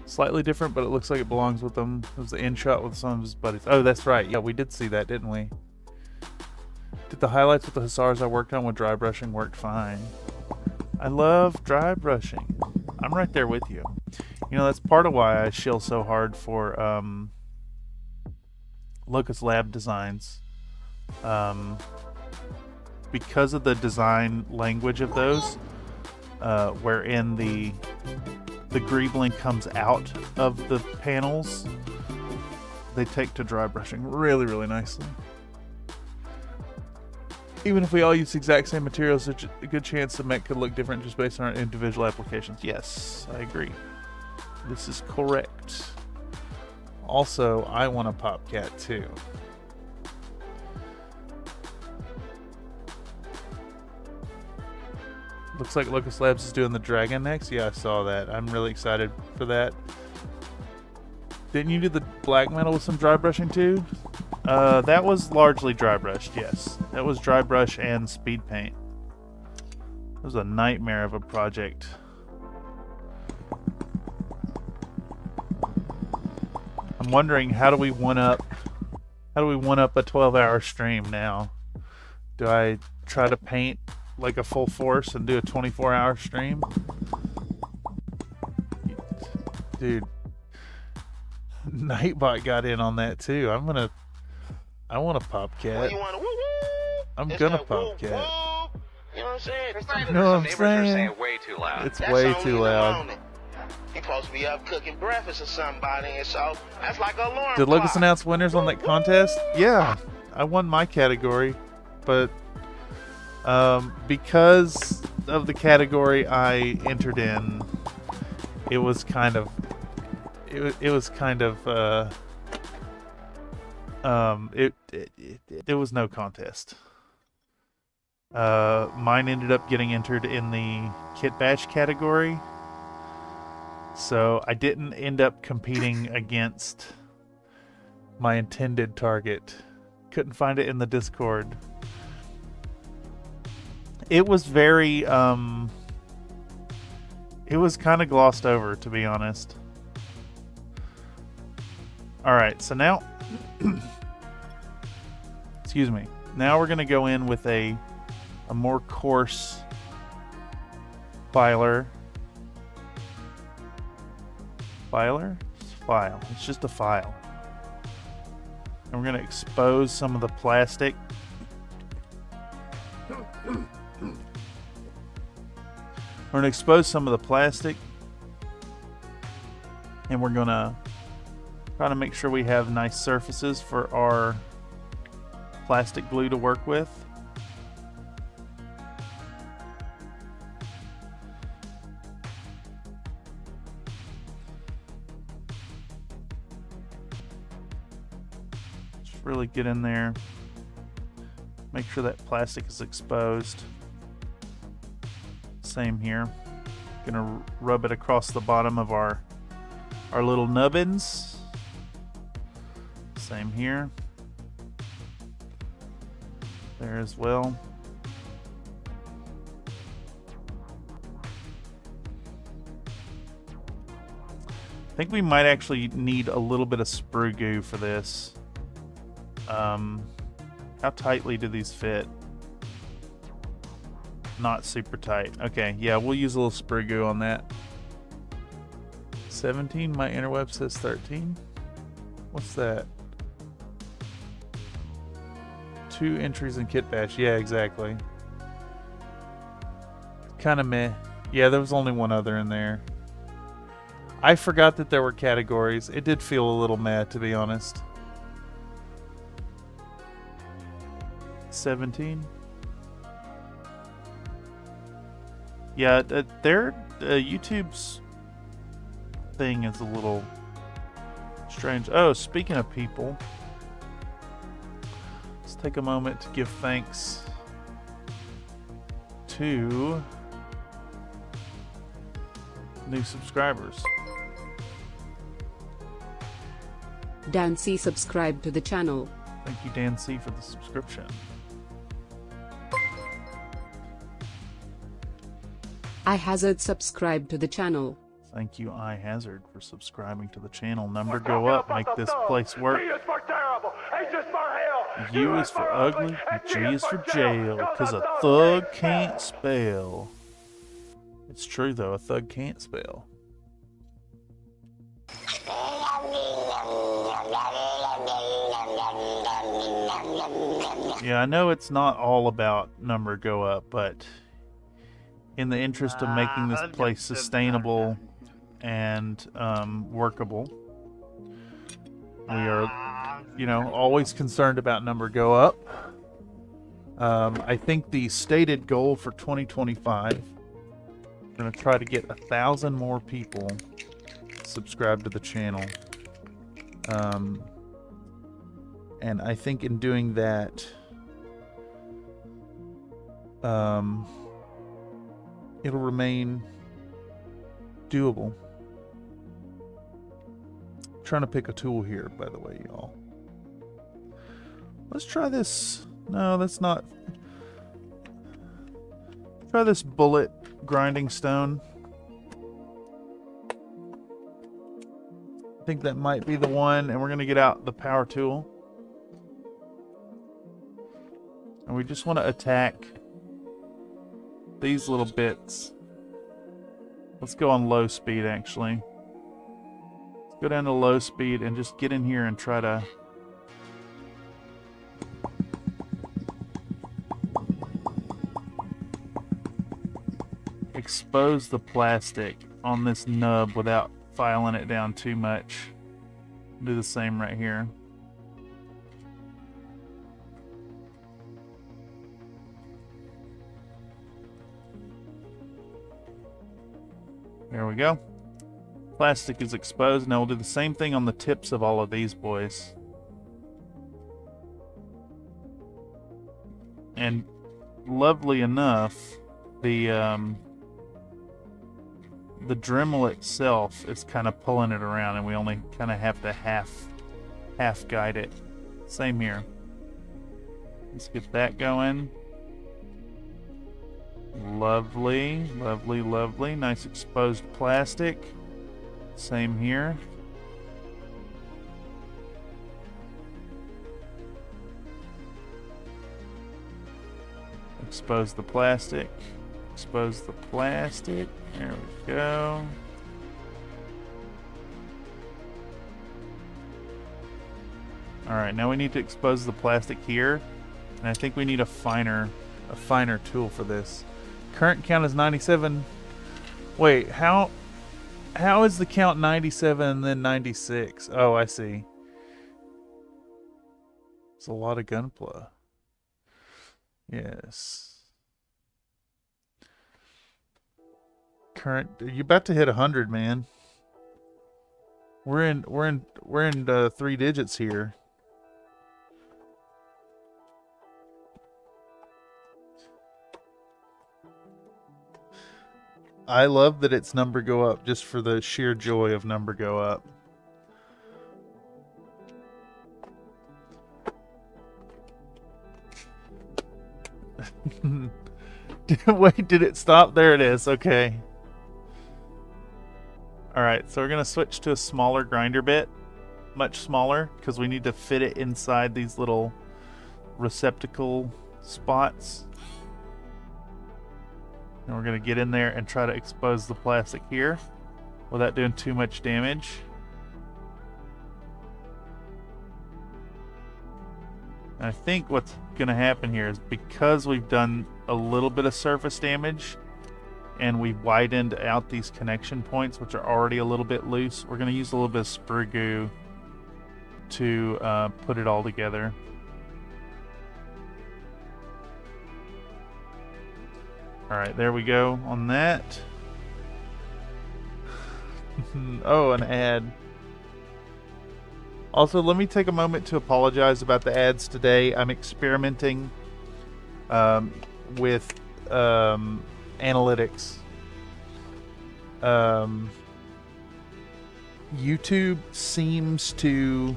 Slightly different, but it looks like it belongs with them. It was the end shot with some of his buddies. Oh, that's right. Yeah, we did see that, didn't we? Did the highlights with the hussars I worked on with dry brushing worked fine? I love dry brushing. I'm right there with you. You know, that's part of why I shill so hard for Locust Lab designs. Because of the design language of those, wherein the greebling comes out of the panels, they take to dry brushing really, really nicely. Even if we all use the exact same materials, there's a good chance the mech could look different just based on our individual applications. Yes, I agree. This is correct. Also, I want a Popcat too. Looks like Locust Labs is doing the dragon next. Yeah, I saw that. I'm really excited for that. Didn't you do the black metal with some dry brushing too? That was largely dry brushed, yes. That was dry brush and speed paint. It was a nightmare of a project. I'm wondering, how do we one up a 12-hour stream now? Do I try to paint like a full force and do a 24-hour stream? Dude, Nightbot got in on that too. I want a Popcat. I'm gonna Popcat. You know what I'm saying? You know what I'm saying? Way too loud. It's way too loud. He supposed to be up cooking breakfast or somebody, and so that's like an alarm Did Locust clock. announce winners on that contest? Yeah, I won my category, but because of the category I entered in, it was kind of there was no contest. Mine ended up getting entered in the kit bash category, so I didn't end up competing against my intended target. Couldn't find it in the Discord. It was very it was kind of glossed over, to be honest. Alright, so now excuse me. Now we're gonna go in with a more coarse filer. Filer? It's file. It's just a file. And we're gonna expose some of the plastic. We're going to expose some of the plastic, and we're going to try to make sure we have nice surfaces for our plastic glue to work with. Just really get in there, make sure that plastic is exposed. Same here. Gonna rub it across the bottom of our little nubbins. Same here. There as well. I think we might actually need a little bit of sprue goo for this. How tightly do these fit? Not super tight. Okay, yeah, we'll use a little sprue goo on that. 17, my interweb says 13. What's that? 2 entries in Kit Bash. Yeah, exactly. Kind of meh. Yeah, there was only one other in there. I forgot that there were categories. It did feel a little meh, to be honest. 17. Yeah, YouTube's thing is a little strange. Oh, speaking of people, let's take a moment to give thanks to new subscribers. Dan C subscribed to the channel. Thank you, Dan C, for the subscription. iHazard subscribed to the channel. Thank you, iHazard, for subscribing to the channel. Number go up, make this place work. T is for terrible, H is for hell, U is for ugly, and G is for jail, because a thug can't spell. It's true, though, a thug can't spell. Yeah, I know it's not all about number go up, but in the interest of making this place sustainable and workable, we are, always concerned about number go up. I think the stated goal for 2025, we're going to try to get 1,000 more people subscribed to the channel. And I think in doing that, it'll remain doable. I'm trying to pick a tool here, by the way, y'all. Let's try this. No, that's not. Try this bullet grinding stone. I think that might be the one, and we're going to get out the power tool. And we just want to attack these little bits. Let's go on low speed, actually. Let's go down to low speed and just get in here and try to expose the plastic on this nub without filing it down too much. Do the same right here. There we go. Plastic is exposed. Now we'll do the same thing on the tips of all of these boys. And lovely enough, the Dremel itself is kind of pulling it around, and we only kind of have to half guide it. Same here. Let's get that going. Lovely, lovely, lovely. Nice exposed plastic. Same here. Expose the plastic. Expose the plastic. There we go. Alright, now we need to expose the plastic here. And I think we need a finer tool for this. Current count is 97. Wait, how is the count 97 and then 96? Oh, I see. It's a lot of Gunpla. Yes. Current, you're about to hit 100, man. We're in 3 digits here. I love that it's number go up just for the sheer joy of number go up. Wait, did it stop? There it is. Okay. Alright, so we're going to switch to a smaller grinder bit. Much smaller, because we need to fit it inside these little receptacle spots. And we're going to get in there and try to expose the plastic here without doing too much damage. And I think what's going to happen here is because we've done a little bit of surface damage and we've widened out these connection points, which are already a little bit loose, we're going to use a little bit of sprue goo to put it all together. Alright, there we go on that. Oh, an ad. Also, let me take a moment to apologize about the ads today. I'm experimenting with analytics. YouTube seems to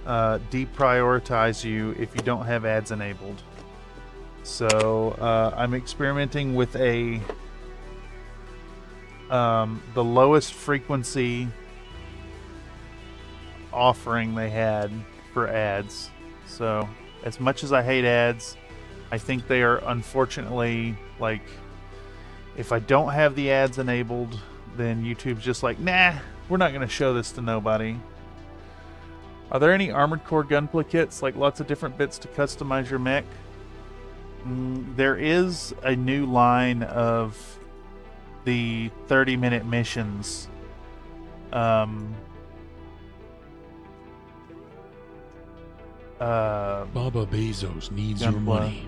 deprioritize you if you don't have ads enabled. So I'm experimenting with the lowest frequency offering they had for ads. So as much as I hate ads, I think they are unfortunately, like, if I don't have the ads enabled, then YouTube's just like, nah, we're not going to show this to nobody. Are there any Armored Core Gunpla kits, like lots of different bits to customize your mech? There is a new line of the 30-minute missions. Baba Bezos needs Gunpla. your money.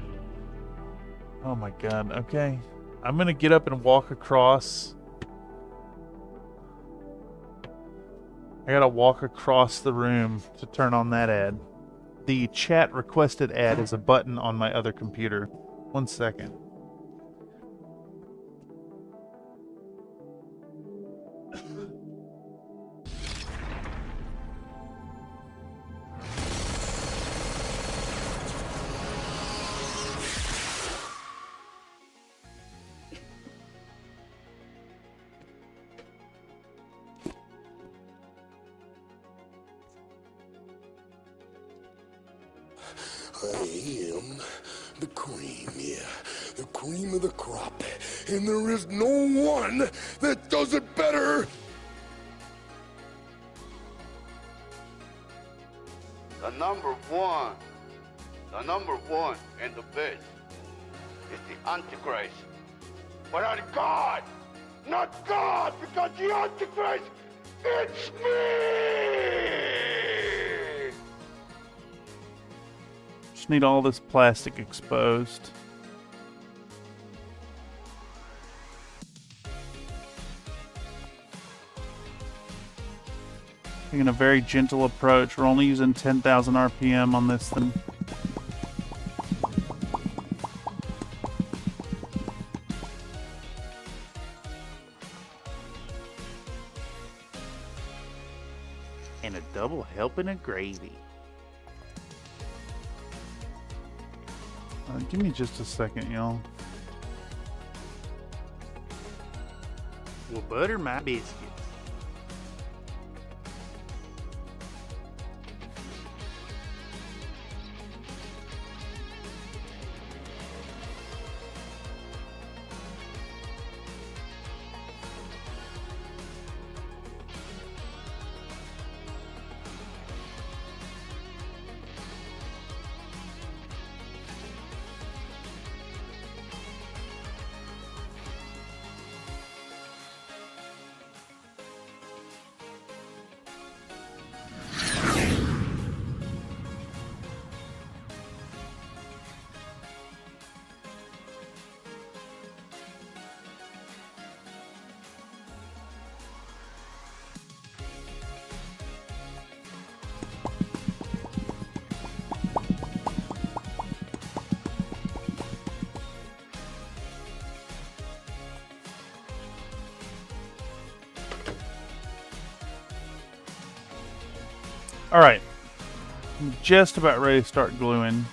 Oh my god, okay. I'm gonna get up and walk across. I gotta walk across the room to turn on that ad. The chat requested ad is a button on my other computer. 1 second. I am the cream, yeah. The cream of the crop. And there is no one that does it better. The number one and the best is the Antichrist. But not God! Not God! Because the Antichrist, it's me! Just need all this plastic exposed. Taking a very gentle approach. We're only using 10,000 RPM on this thing. And a double helping of gravy. Give me just a second, y'all. We'll butter my biscuits. Alright, I'm just about ready to start gluing.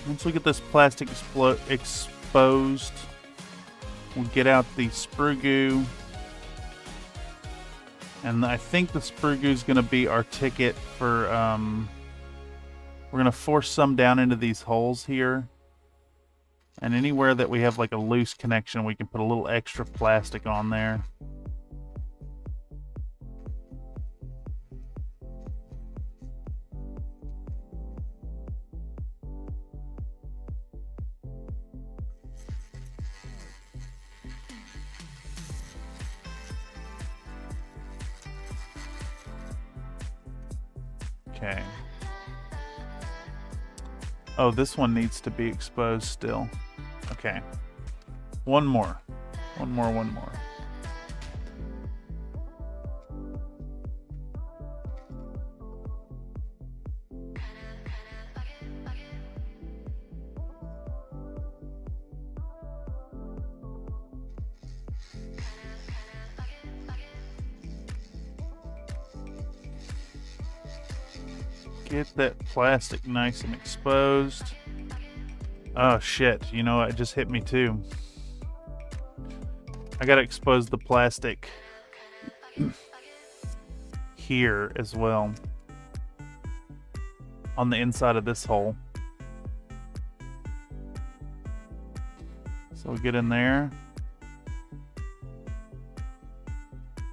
Once we get this plastic exposed, we'll get out the sprue goo. And I think the sprue goo is going to be our ticket for, we're going to force some down into these holes here. And anywhere that we have like a loose connection, we can put a little extra plastic on there. Okay. Oh, this one needs to be exposed still. Okay. One more. One more. Get that plastic nice and exposed. Oh shit, you know what? It just hit me too. I gotta expose the plastic here as well. On the inside of this hole. So we'll get in there.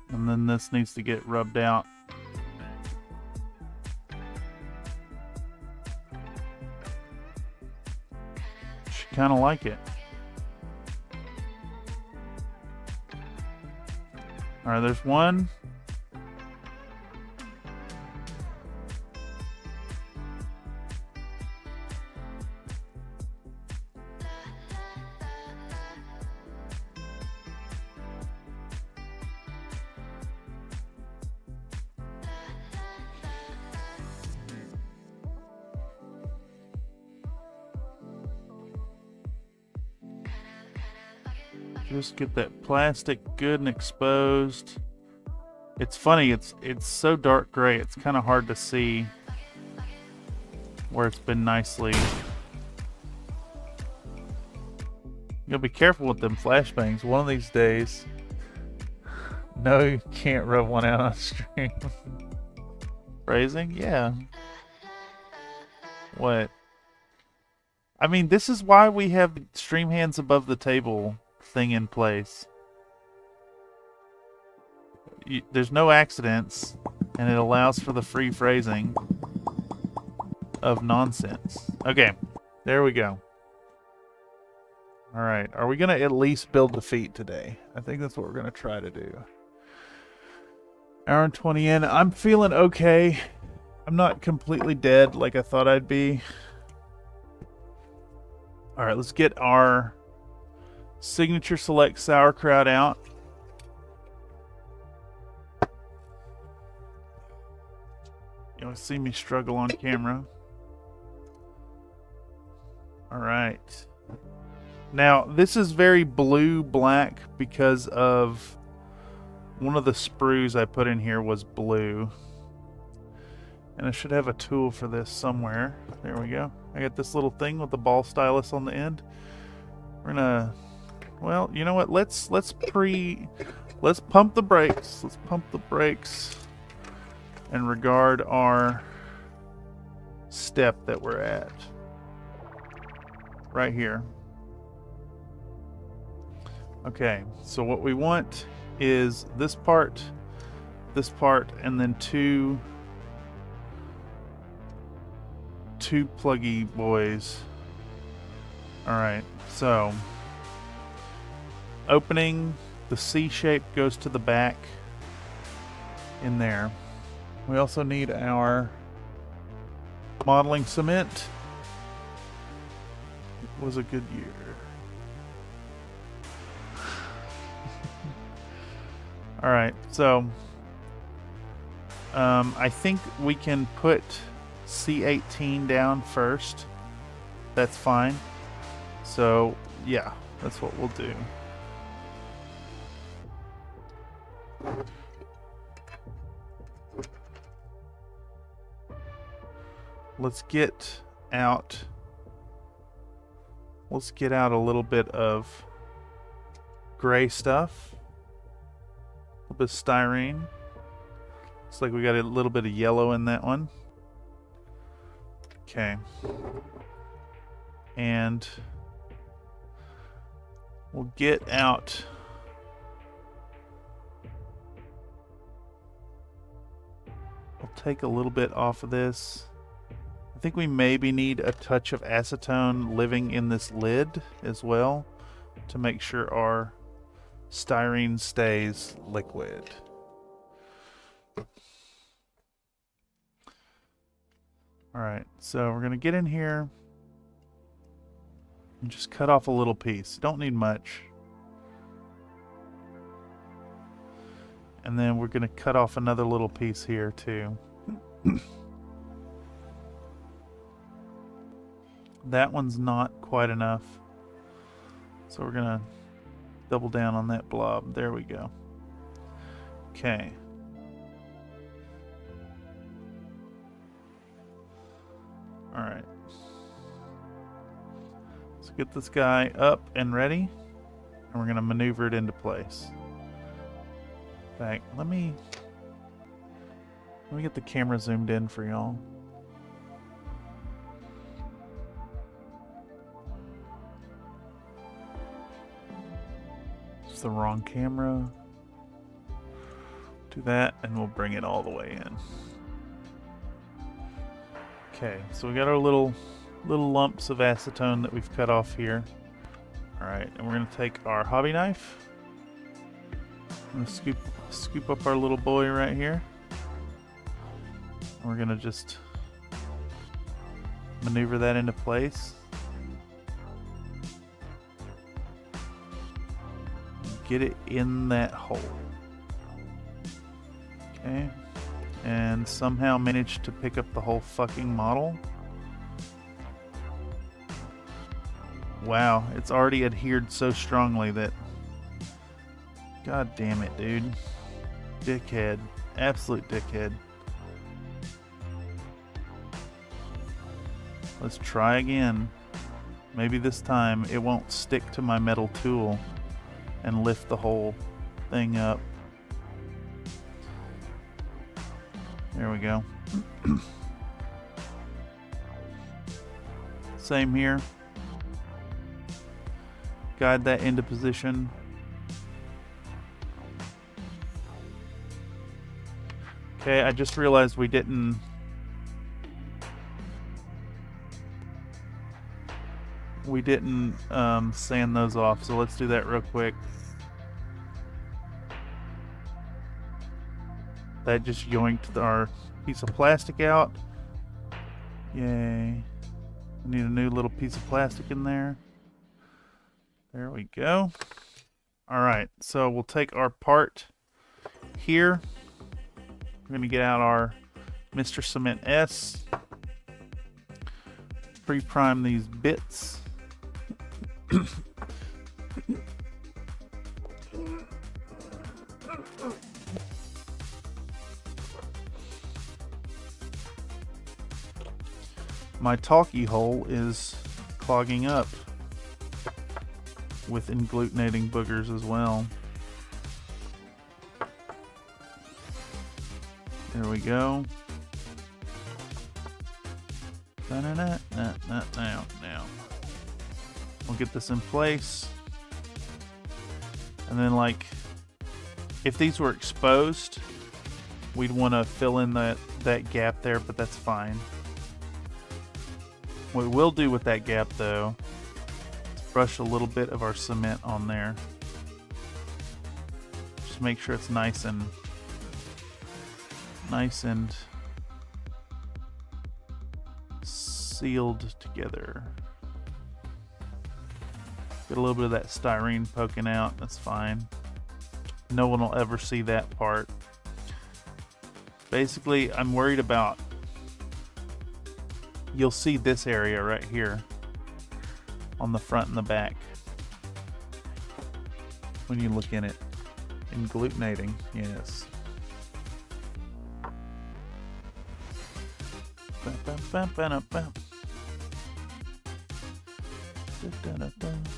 And then this needs to get rubbed out. Kind of like it. All right, there's one. Just get that plastic good and exposed. It's funny, it's so dark gray, it's kind of hard to see where it's been nicely. You gotta be careful with them flashbangs. One of these days. No, you can't rub one out on stream. Phrasing? Yeah. What? I mean, this is why we have stream hands above the table thing in place. There's no accidents, and it allows for the free phrasing of nonsense. Okay, there we go. Alright, are we gonna at least build the feet today? I think that's what we're gonna try to do. Hour and 20 in. I'm feeling okay. I'm not completely dead like I thought I'd be. Alright, let's get our signature select sauerkraut out. You want to see me struggle on camera. Alright. Now, this is very blue-black because of one of the sprues I put in here was blue. And I should have a tool for this somewhere. There we go. I got this little thing with the ball stylus on the end. We're gonna... Well, you know what? Let's pump the brakes. Let's pump the brakes and regard our step that we're at. Right here. Okay, so what we want is this part, and then two pluggy boys. Alright, so opening, the C shape goes to the back in there. We also need our modeling cement. It was a good year. Alright, so I think we can put C18 down first. That's fine. So, yeah, that's what we'll do. Let's get out a little bit of gray stuff. A little bit of styrene. Looks like we got a little bit of yellow in that one. Okay. And we'll get out I'll take a little bit off of this. I think we maybe need a touch of acetone living in this lid as well to make sure our styrene stays liquid. Alright, so we're going to get in here and just cut off a little piece. Don't need much. And then we're going to cut off another little piece here too. That one's not quite enough. So we're going to double down on that blob. There we go. Okay. Alright. Let's get this guy up and ready. And we're going to maneuver it into place. In fact, let me get the camera zoomed in for y'all. It's the wrong camera. Do that and we'll bring it all the way in. Okay, so we got our little lumps of acetone that we've cut off here. Alright, and we're going to take our hobby knife. I'm going to scoop up our little boy right here. And we're going to just maneuver that into place. Get it in that hole. Okay. And somehow managed to pick up the whole fucking model. Wow, it's already adhered so strongly that... God damn it, dude. Dickhead. Absolute dickhead. Let's try again. Maybe this time it won't stick to my metal tool and lift the whole thing up. There we go. Same here. Guide that into position. Okay, I just realized we didn't sand those off, so let's do that real quick. That just yoinked our piece of plastic out. Yay. We need a new little piece of plastic in there. There we go. Alright, so we'll take our part here. We're going to get out our Mr. Cement S. Pre-prime these bits. My talkie hole is clogging up with inglutenating boogers as well. There we go. Now. We'll get this in place. And then, like, if these were exposed, we'd want to fill in that gap there, but that's fine. What we'll do with that gap, though, is brush a little bit of our cement on there. Just make sure it's nice and sealed together. Get a little bit of that styrene poking out. That's fine. No one will ever see that part. Basically, I'm worried about... You'll see this area right here on the front and the back when you look in it. Inglutenating, yes.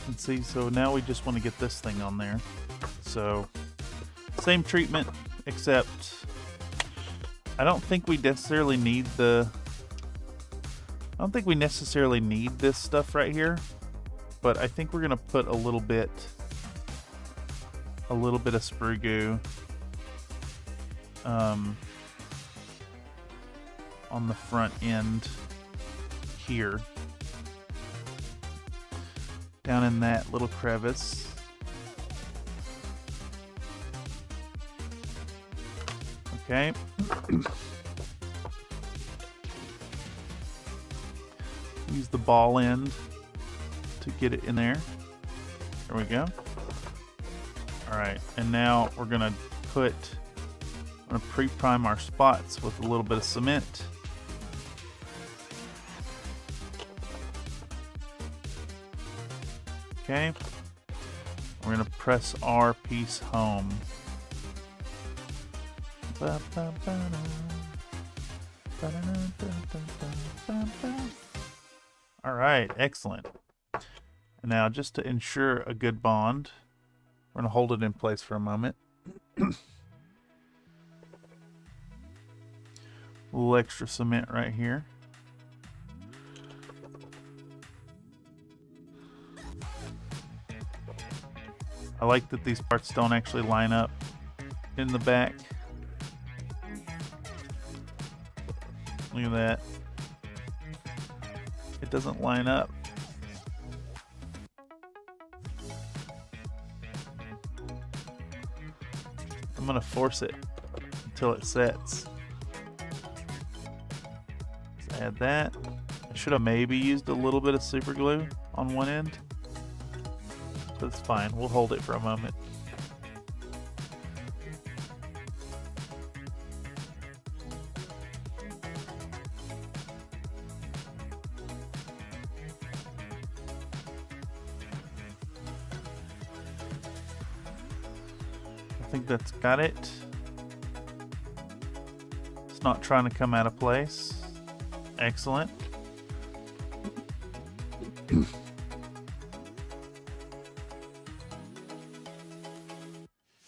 And see, so now we just want to get this thing on there. So, same treatment, except I don't think we necessarily need this stuff right here, but I think we're gonna put a little bit of sprue goo on the front end here, down in that little crevice. Use the ball end to get it in there. There we go. Alright, and now we're gonna pre-prime our spots with a little bit of cement. Okay. We're gonna press our piece home. Alright, excellent. And now, just to ensure a good bond, we're going to hold it in place for a moment. A little extra cement right here. I like that these parts don't actually line up in the back. Look at that. It doesn't line up. I'm gonna force it until it sets. Let's add that. I should have maybe used a little bit of super glue on one end, but it's fine. We'll hold it for a moment. I think that's got it. It's not trying to come out of place. Excellent.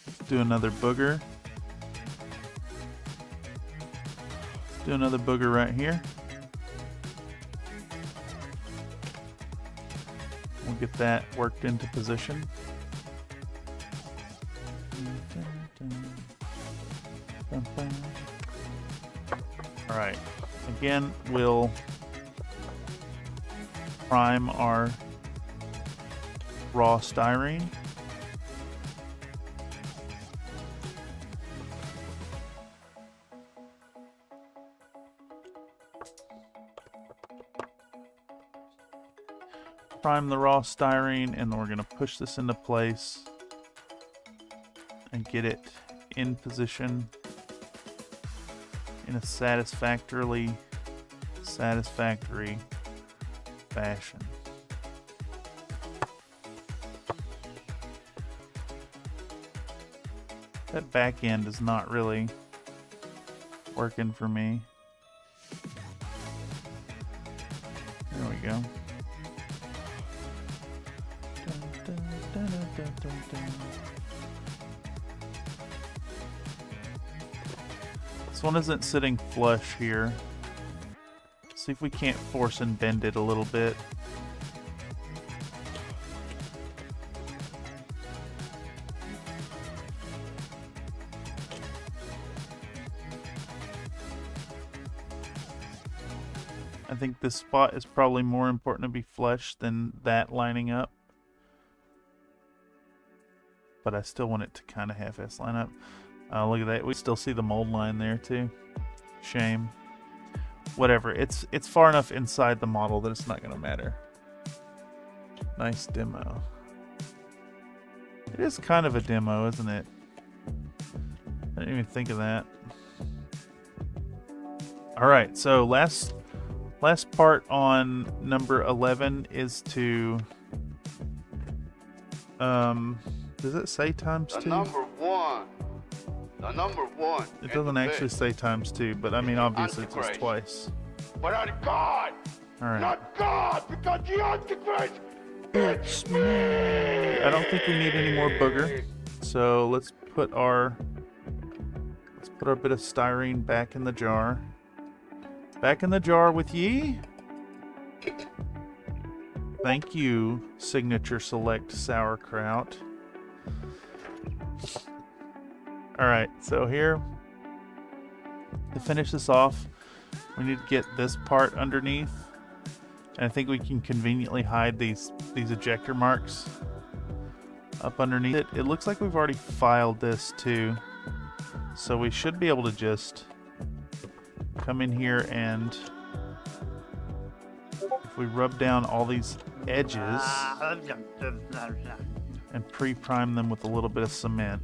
Let's do another booger. Let's do another booger right here. We'll get that worked into position. Alright, again, we'll prime our raw styrene. Prime the raw styrene, and then we're going to push this into place and get it in position in a satisfactory fashion. That back end is not really working for me. There we go. This one isn't sitting flush here. See if we can't force and bend it a little bit. I think this spot is probably more important to be flush than that lining up. But I still want it to kind of half-ass line up. Look at that. We still see the mold line there too. Shame. Whatever. It's far enough inside the model that it's not going to matter. Nice demo. It is kind of a demo, isn't it? I didn't even think of that. Alright, so last part on number 11 is to... does it say times 2? The number one. The number one. It doesn't actually say times 2, but I mean, obviously it's just twice. But I'm God! Alright. Not God, because the Antichrist, it's me! I don't think we need any more booger. So let's put our bit of styrene back in the jar. Back in the jar with ye. Thank you, Signature Select Sauerkraut. Alright, so here, to finish this off, we need to get this part underneath. And I think we can conveniently hide these ejector marks up underneath it. It looks like we've already filed this too. So we should be able to just come in here and, if if we rub down all these edges and pre-prime them with a little bit of cement.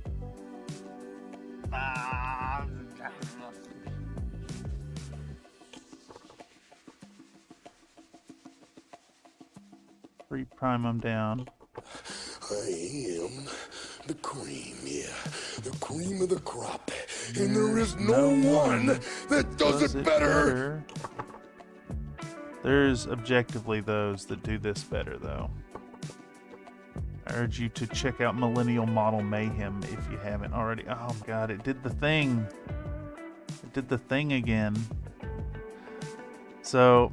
Pre-prime them down. I am the cream, yeah. The cream of the crop. And there is no one that does it better. There's objectively those that do this better, though. I urge you to check out Millennial Model Mayhem if you haven't already. Oh my god, it did the thing. It did the thing again. So,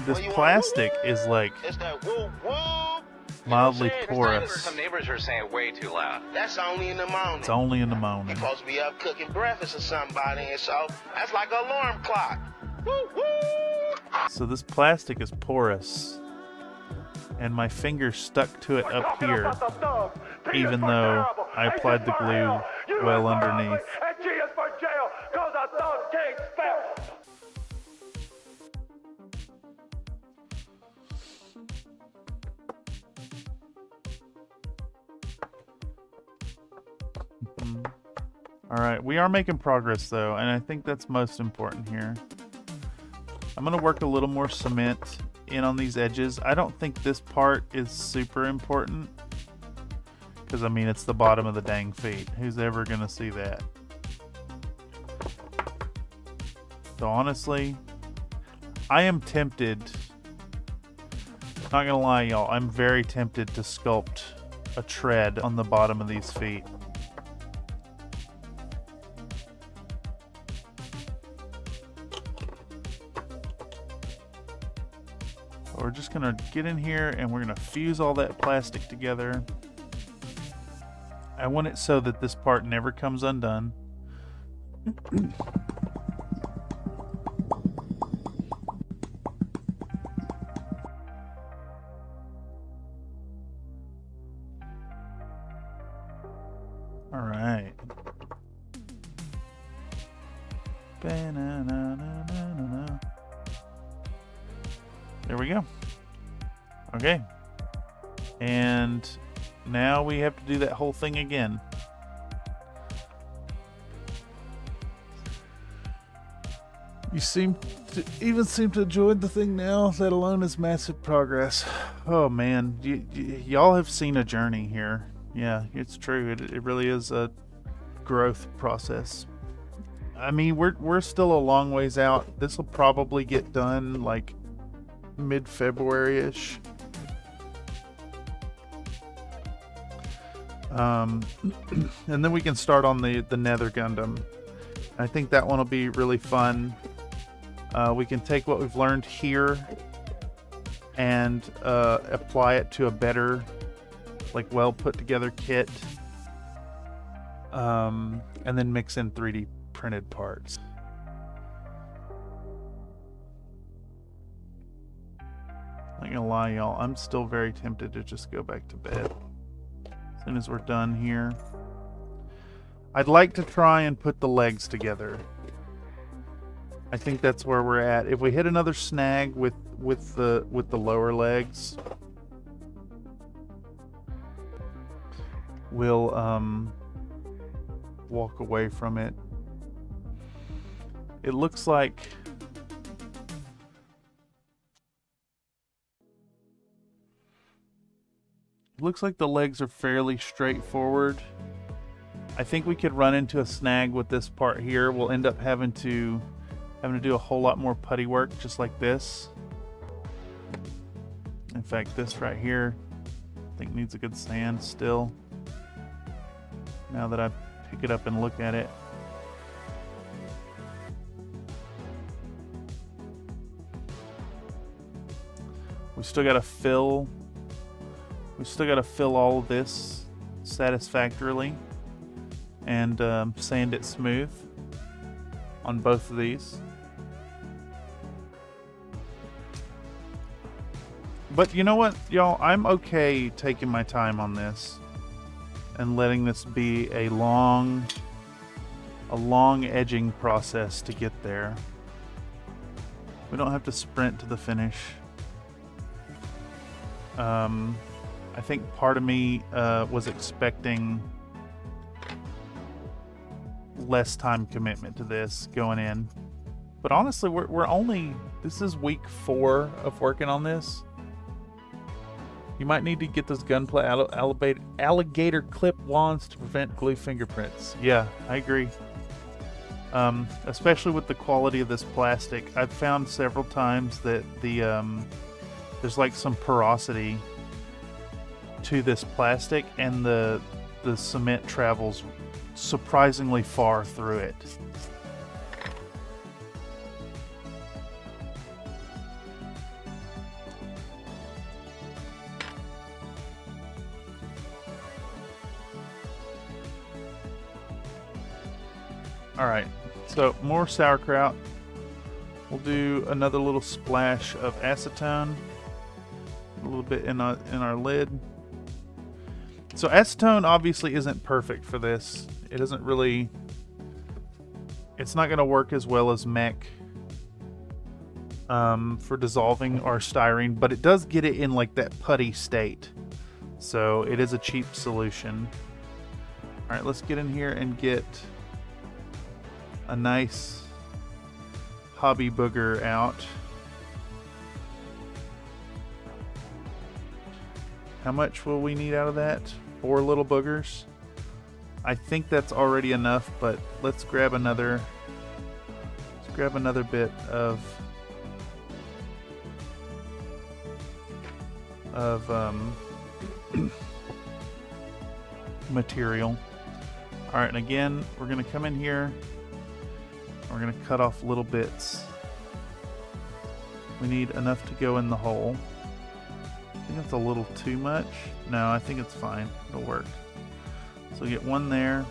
this plastic is like It's that woo woo. mildly You know what I'm saying? porous. Some neighbors are saying way too loud. That's only in the morning. It's only in the morning. You're supposed to be up cooking breakfast or somebody, and so that's like an alarm clock. Woo woo. So this plastic is porous, and my finger stuck to it up here, even though I applied the glue well underneath. And G is for jail, cause a thug king fell. Alright, we are making progress though, and I think that's most important here. I'm going to work a little more cement in on these edges. I don't think this part is super important, because I mean it's the bottom of the dang feet. Who's ever going to see that? So honestly, I am tempted, not going to lie y'all, I'm very tempted to sculpt a tread on the bottom of these feet. We're just gonna get in here and we're gonna fuse all that plastic together. I want it so that this part never comes undone. All right. Ba-na-na-na-na-na-na. There we go. Okay. And now we have to do that whole thing again. You seem to enjoy the thing now. That alone is massive progress. Oh man, y'all have seen a journey here. Yeah, it's true. It really is a growth process. I mean, we're still a long ways out. This will probably get done like mid-February-ish. And then we can start on the Nether Gundam. I think that one will be really fun. We can take what we've learned here and apply it to a better, like, well put together kit, and then mix in 3D printed parts. Not gonna lie, y'all, I'm still very tempted to just go back to bed as soon as we're done here. I'd like to try and put the legs together. I think that's where we're at. If we hit another snag with the lower legs, we'll walk away from it. It looks like the legs are fairly straightforward. I think we could run into a snag with this part here. We'll end up having to do a whole lot more putty work, just like this. In fact, this right here, I think needs a good sand still. Now that I pick it up and look at it. We still gotta fill all of this satisfactorily and sand it smooth on both of these. But you know what, y'all? I'm okay taking my time on this and letting this be a long edging process to get there. We don't have to sprint to the finish. I think part of me was expecting less time commitment to this going in. But honestly, we're only... This is week 4 of working on this. You might need to get those Gunpla alligator clip wands to prevent glue fingerprints. Yeah, I agree. Especially with the quality of this plastic. I've found several times that there's like some porosity to this plastic, and the cement travels surprisingly far through it. Alright, so more sauerkraut. We'll do another little splash of acetone, a little bit in our lid. So acetone obviously isn't perfect for this. It doesn't really... It's not going to work as well as mech for dissolving our styrene, but it does get it in like that putty state. So it is a cheap solution. Alright, let's get in here and get a nice hobby booger out. How much will we need out of that? 4 little boogers. I think that's already enough, but let's grab another. Let's grab another bit of material. All right, and again, we're gonna come in here. We're gonna cut off little bits. We need enough to go in the hole. I think it's a little too much. No, I think it's fine. It'll work. So get one there.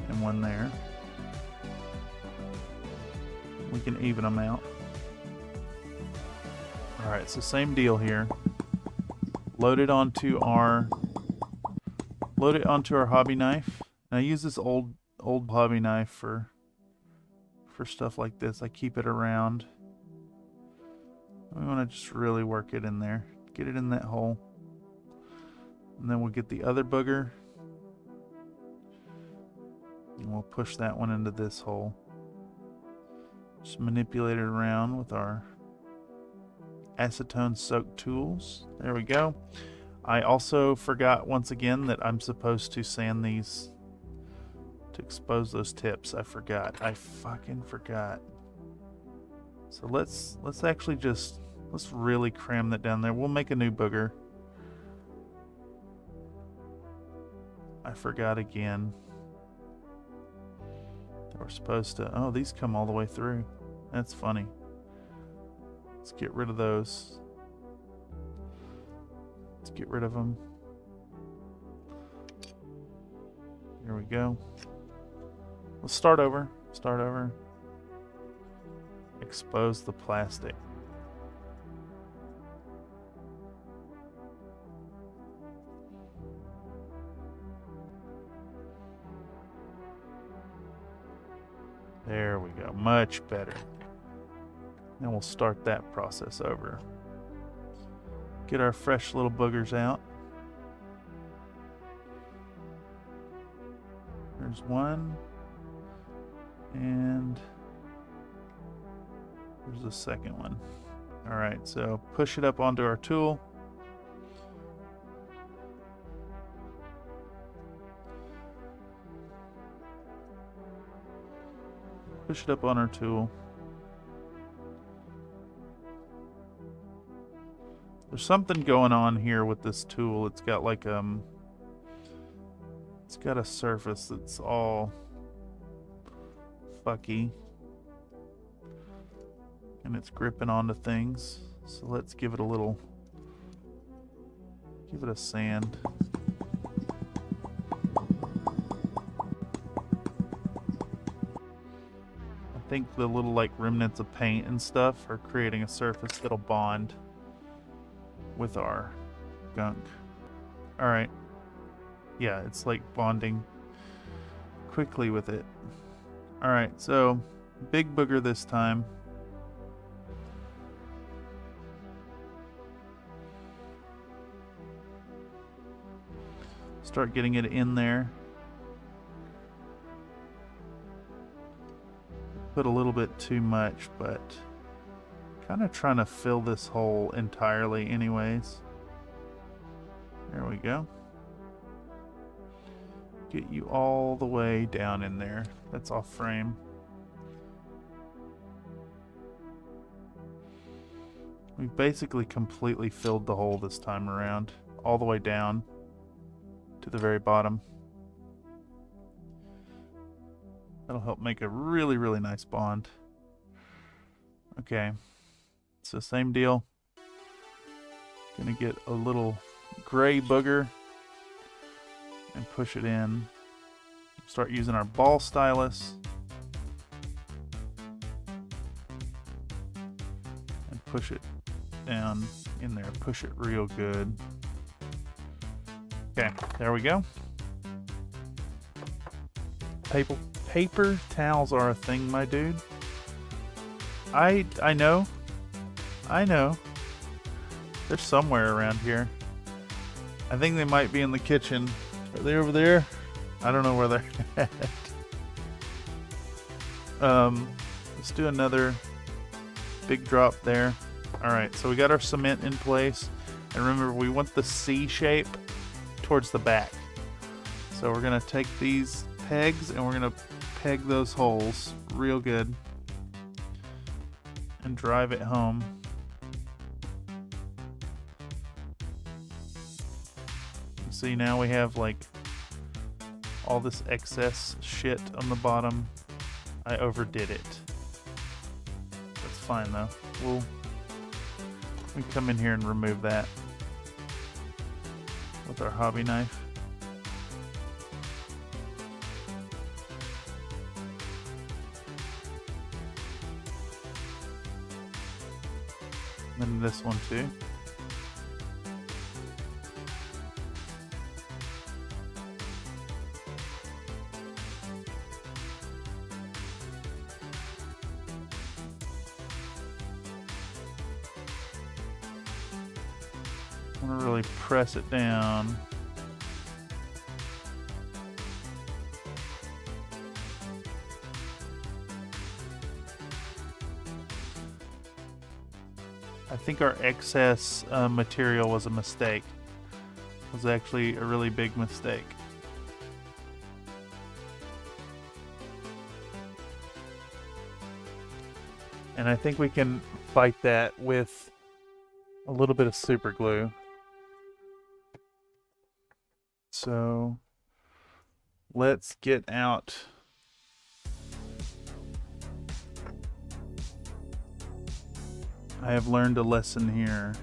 And one there. We can even them out. Alright, so same deal here. Load it onto our hobby knife. And I use this old hobby knife for stuff like this. I keep it around. We want to just really work it in there. Get it in that hole. And then we'll get the other booger. And we'll push that one into this hole. Just manipulate it around with our acetone soaked tools. There we go. I also forgot once again that I'm supposed to sand these to expose those tips. I forgot. I fucking forgot. So let's actually just, let's really cram that down there. We'll make a new booger. I forgot again. We're supposed to, oh, these come all the way through. That's funny. Let's get rid of those. Let's get rid of them. Here we go. Let's start over. Start over. Expose the plastic. There we go. Much better. Now we'll start that process over. Get our fresh little boogers out. There's one. And there's the second one. Alright, so push it up onto our tool. Push it up on our tool. There's something going on here with this tool. It's got like it's got a surface that's all fucky. And it's gripping onto things. So let's give it a little, give it a sand. I think the little like remnants of paint and stuff are creating a surface that'll bond with our gunk. Alright. Yeah, it's like bonding quickly with it. Alright, so big booger this time. Start getting it in there. Put a little bit too much, but kind of trying to fill this hole entirely anyways. There we go. Get you all the way down in there. That's off frame. We've basically completely filled the hole this time around, all the way down to the very bottom. That'll help make a really, really nice bond. Okay, so same deal. Gonna get a little gray booger and push it in. Start using our ball stylus. And push it down in there. Push it real good. Okay, there we go. Paper towels are a thing, my dude. I know. They're somewhere around here. I think they might be in the kitchen. Are they over there? I don't know where they're at. Let's do another big drop there. Alright, so we got our cement in place. And remember, we want the C shape towards the back. So we're going to take these pegs and we're going to peg those holes real good. And drive it home. See, now we have like all this excess shit on the bottom. I overdid it. That's fine though. We come in here and remove that with our hobby knife. And then this one too. I'm gonna really press it down. I think our excess material was a mistake. It was actually a really big mistake. And I think we can fight that with a little bit of super glue. So let's get out I have learned a lesson here.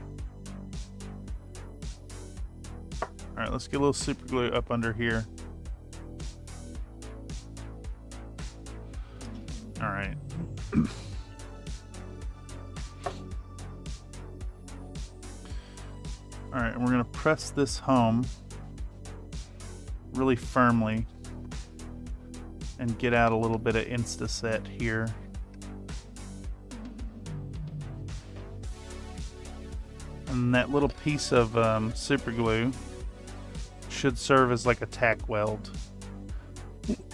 Alright, let's get a little super glue up under here. Alright. Alright, and we're going to press this home really firmly and get out a little bit of Insta-set here. And that little piece of super glue should serve as like a tack weld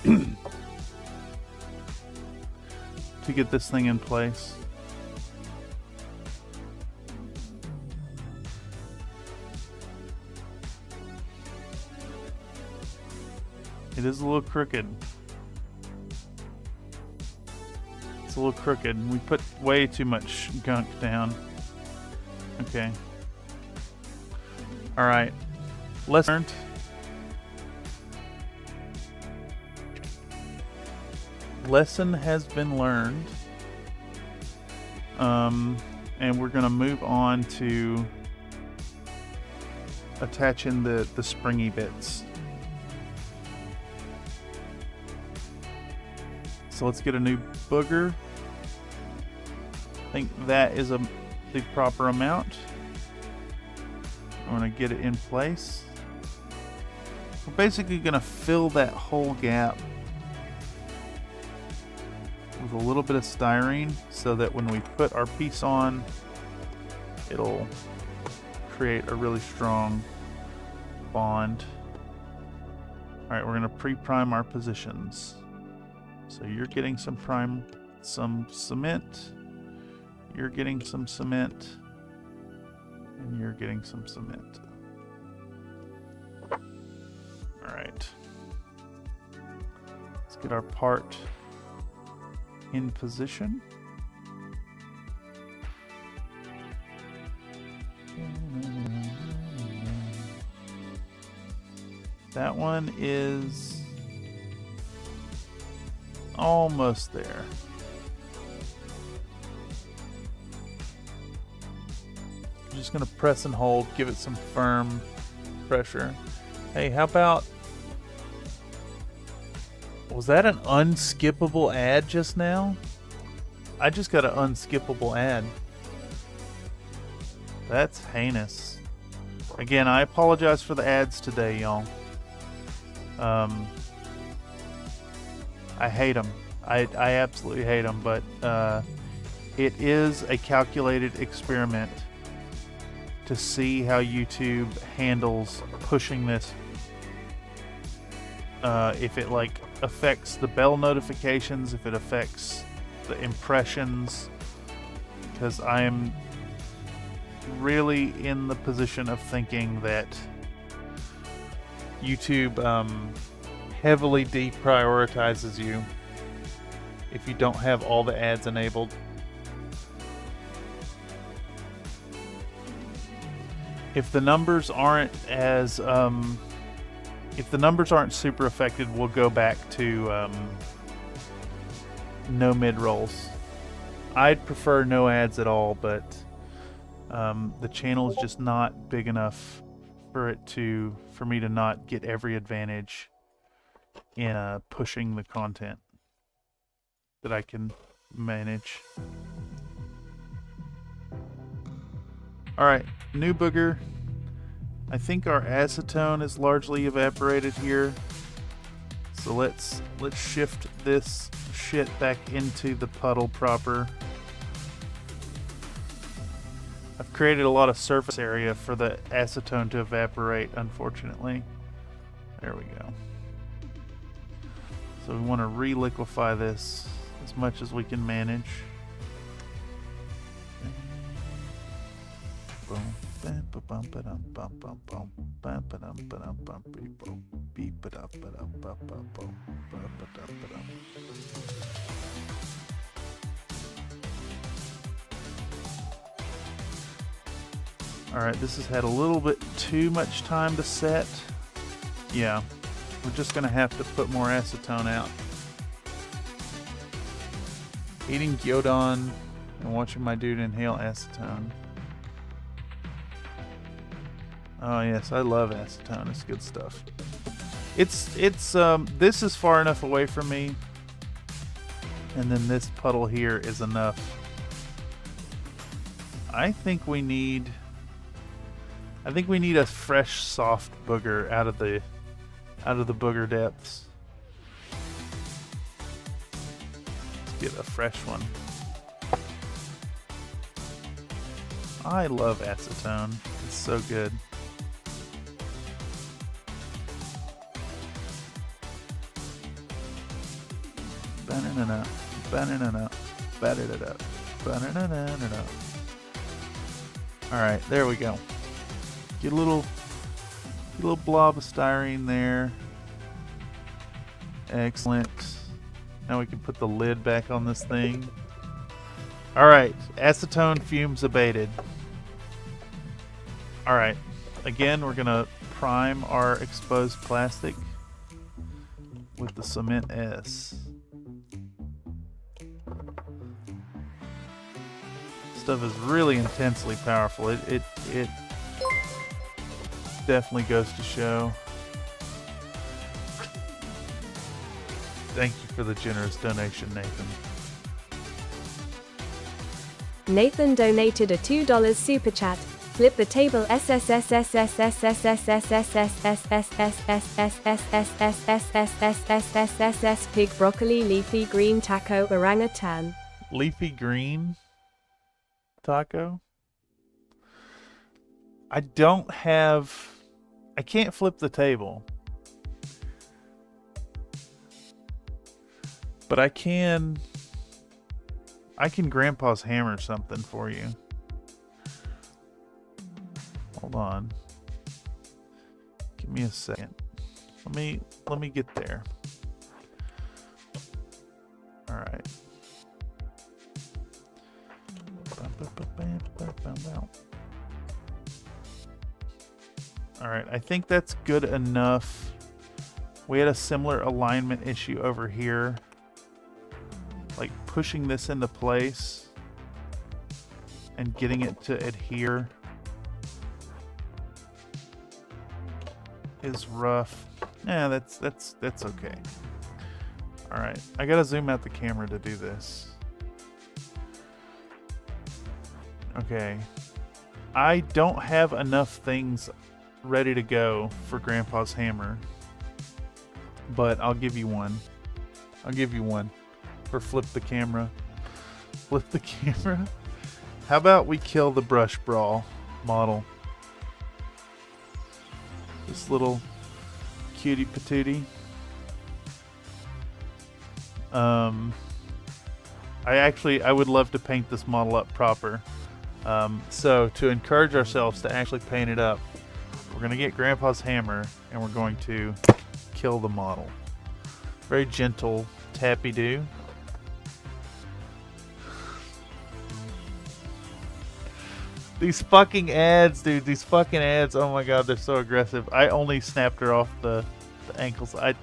to get this thing in place. It is a little crooked. It's a little crooked. We put way too much gunk down. Okay. Alright. Lesson has been learned. And we're going to move on to attaching the springy bits. So let's get a new booger. I think that is the proper amount. I'm going to get it in place. We're basically going to fill that whole gap with a little bit of styrene so that when we put our piece on, it'll create a really strong bond. Alright, we're going to pre-prime our positions. So you're getting some cement. You're getting some cement. And you're getting some cement. Alright. Let's get our part in position. That one is almost there. I'm just going to press and hold, give it some firm pressure. Hey, how about... Was that an unskippable ad just now? I just got an unskippable ad. That's heinous. Again, I apologize for the ads today, y'all. I hate them. I absolutely hate them, but it is a calculated experiment to see how YouTube handles pushing this. If it like affects the bell notifications, if it affects the impressions, because I am really in the position of thinking that YouTube heavily deprioritizes you if you don't have all the ads enabled. If the numbers aren't as if the numbers aren't super affected, we'll go back to no mid-rolls. I'd prefer no ads at all, but the channel is just not big enough for me to not get every advantage in pushing the content that I can manage. Alright, new booger. I think our acetone is largely evaporated here. So let's shift this shit back into the puddle proper. I've created a lot of surface area for the acetone to evaporate, unfortunately. There we go. So we want to re-liquefy this as much as we can manage. Alright, this has had a little bit too much time to set. Yeah, we're just going to have to put more acetone out. Eating gyudon and watching my dude inhale acetone. Oh yes, I love acetone. It's good stuff. This is far enough away from me, and then this puddle here is enough. I think we need a fresh, soft booger out of the booger depths. Let's get a fresh one. I love acetone. It's so good. Banana, banana, banana, banana. Alright, there we go. Get a little blob of styrene there. Excellent. Now we can put the lid back on this thing. Alright, acetone fumes abated. Alright, again we're gonna prime our exposed plastic with the cement S. Stuff is really intensely powerful. It definitely goes to show. Thank you for the generous donation, Nathan. Nathan donated a $2 super chat. Flip the table pig broccoli leafy green taco orangutan. Leafy green taco? I can't flip the table. But I can Grandpa's hammer something for you. Hold on. Give me a second. Let me get there. All right. All right, I think that's good enough. We had a similar alignment issue over here. Like pushing this into place and getting it to adhere is rough. Yeah, that's okay. All right, I gotta zoom out the camera to do this. Okay, I don't have enough things ready to go for Grandpa's hammer, but I'll give you one. I'll give you one. Or flip the camera. Flip the camera. How about we kill the brush brawl model? This little cutie patootie. I would love to paint this model up proper. So to encourage ourselves to actually paint it up, we're going to get Grandpa's hammer and we're going to kill the model. Very gentle tappy-do. These fucking ads, dude. These fucking ads. Oh my god, they're so aggressive. I only snapped her off the ankles. I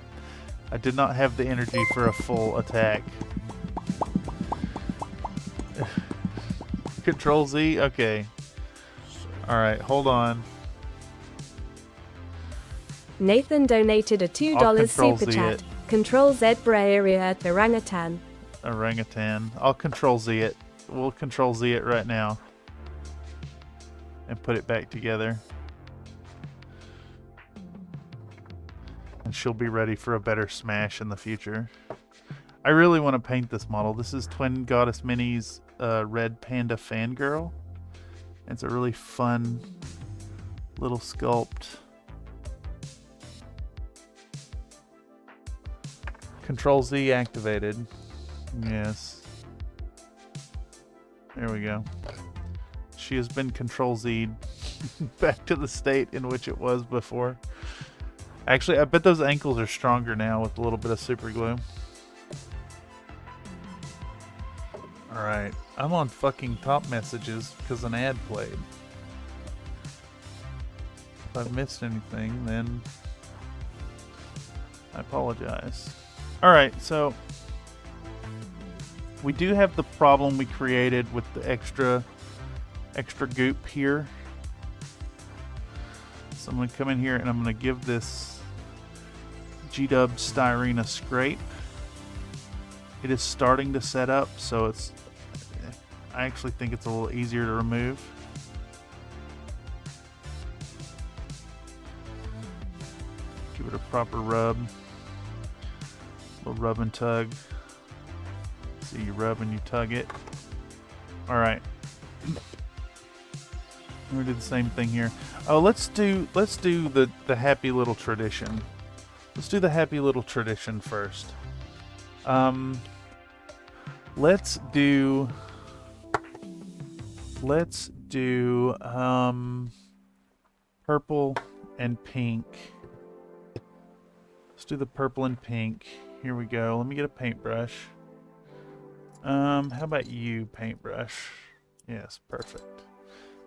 did not have the energy for a full attack. Control Z? Okay. Alright, hold on. Nathan donated a $2 super chat. Control Z area at orangutan. Orangutan. I'll Control Z it. We'll Control Z it right now. And put it back together. And she'll be ready for a better smash in the future. I really want to paint this model. This is Twin Goddess Mini's Red Panda Fangirl. It's a really fun little sculpt. Control Z activated. Yes. There we go. She has been Control Z'd back to the state in which it was before. Actually, I bet those ankles are stronger now with a little bit of super glue. Alright, I'm on fucking top messages because an ad played. If I've missed anything, then I apologize. Alright, so we do have the problem we created with the extra goop here. So I'm going to come in here and I'm going to give this G-Dub styrene a scrape. It is starting to set up, so it's, I actually think it's a little easier to remove. Give it a proper rub. A little rub and tug. See, you rub and you tug it. Alright. We're gonna do the same thing here. Oh, let's do the happy little tradition. Let's do the happy little tradition first. Let's do purple and pink. Let's do the purple and pink. Here we go. Let me get a paintbrush. How about you, paintbrush? Yes, perfect.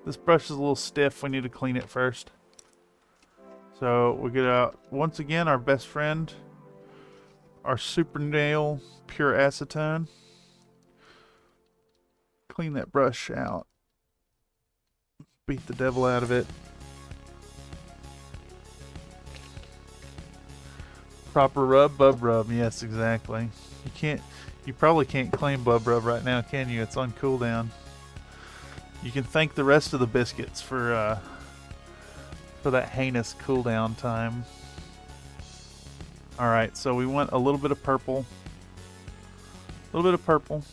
This brush is a little stiff. We need to clean it first. So we get out once again our best friend, our super nail pure acetone. Clean that brush out. Beat the devil out of it. Proper rub, bub rub. Yes, exactly. You probably can't claim bub rub right now, can you? It's on cooldown. You can thank the rest of the biscuits for that heinous cooldown time. Alright, so we want a little bit of purple. A little bit of purple.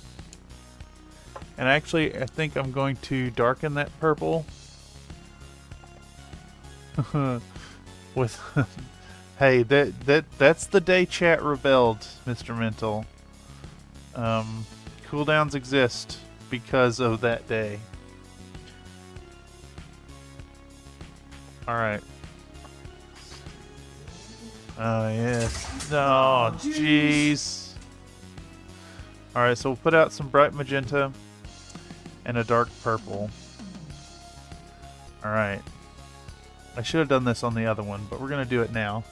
And actually, I think I'm going to darken that purple. With... Hey, that's the day chat rebelled, Mr. Mental. Cooldowns exist because of that day. Alright. Oh, yes. Oh, jeez. Alright, so we'll put out some bright magenta and a dark purple. Alright. I should have done this on the other one, but we're going to do it now.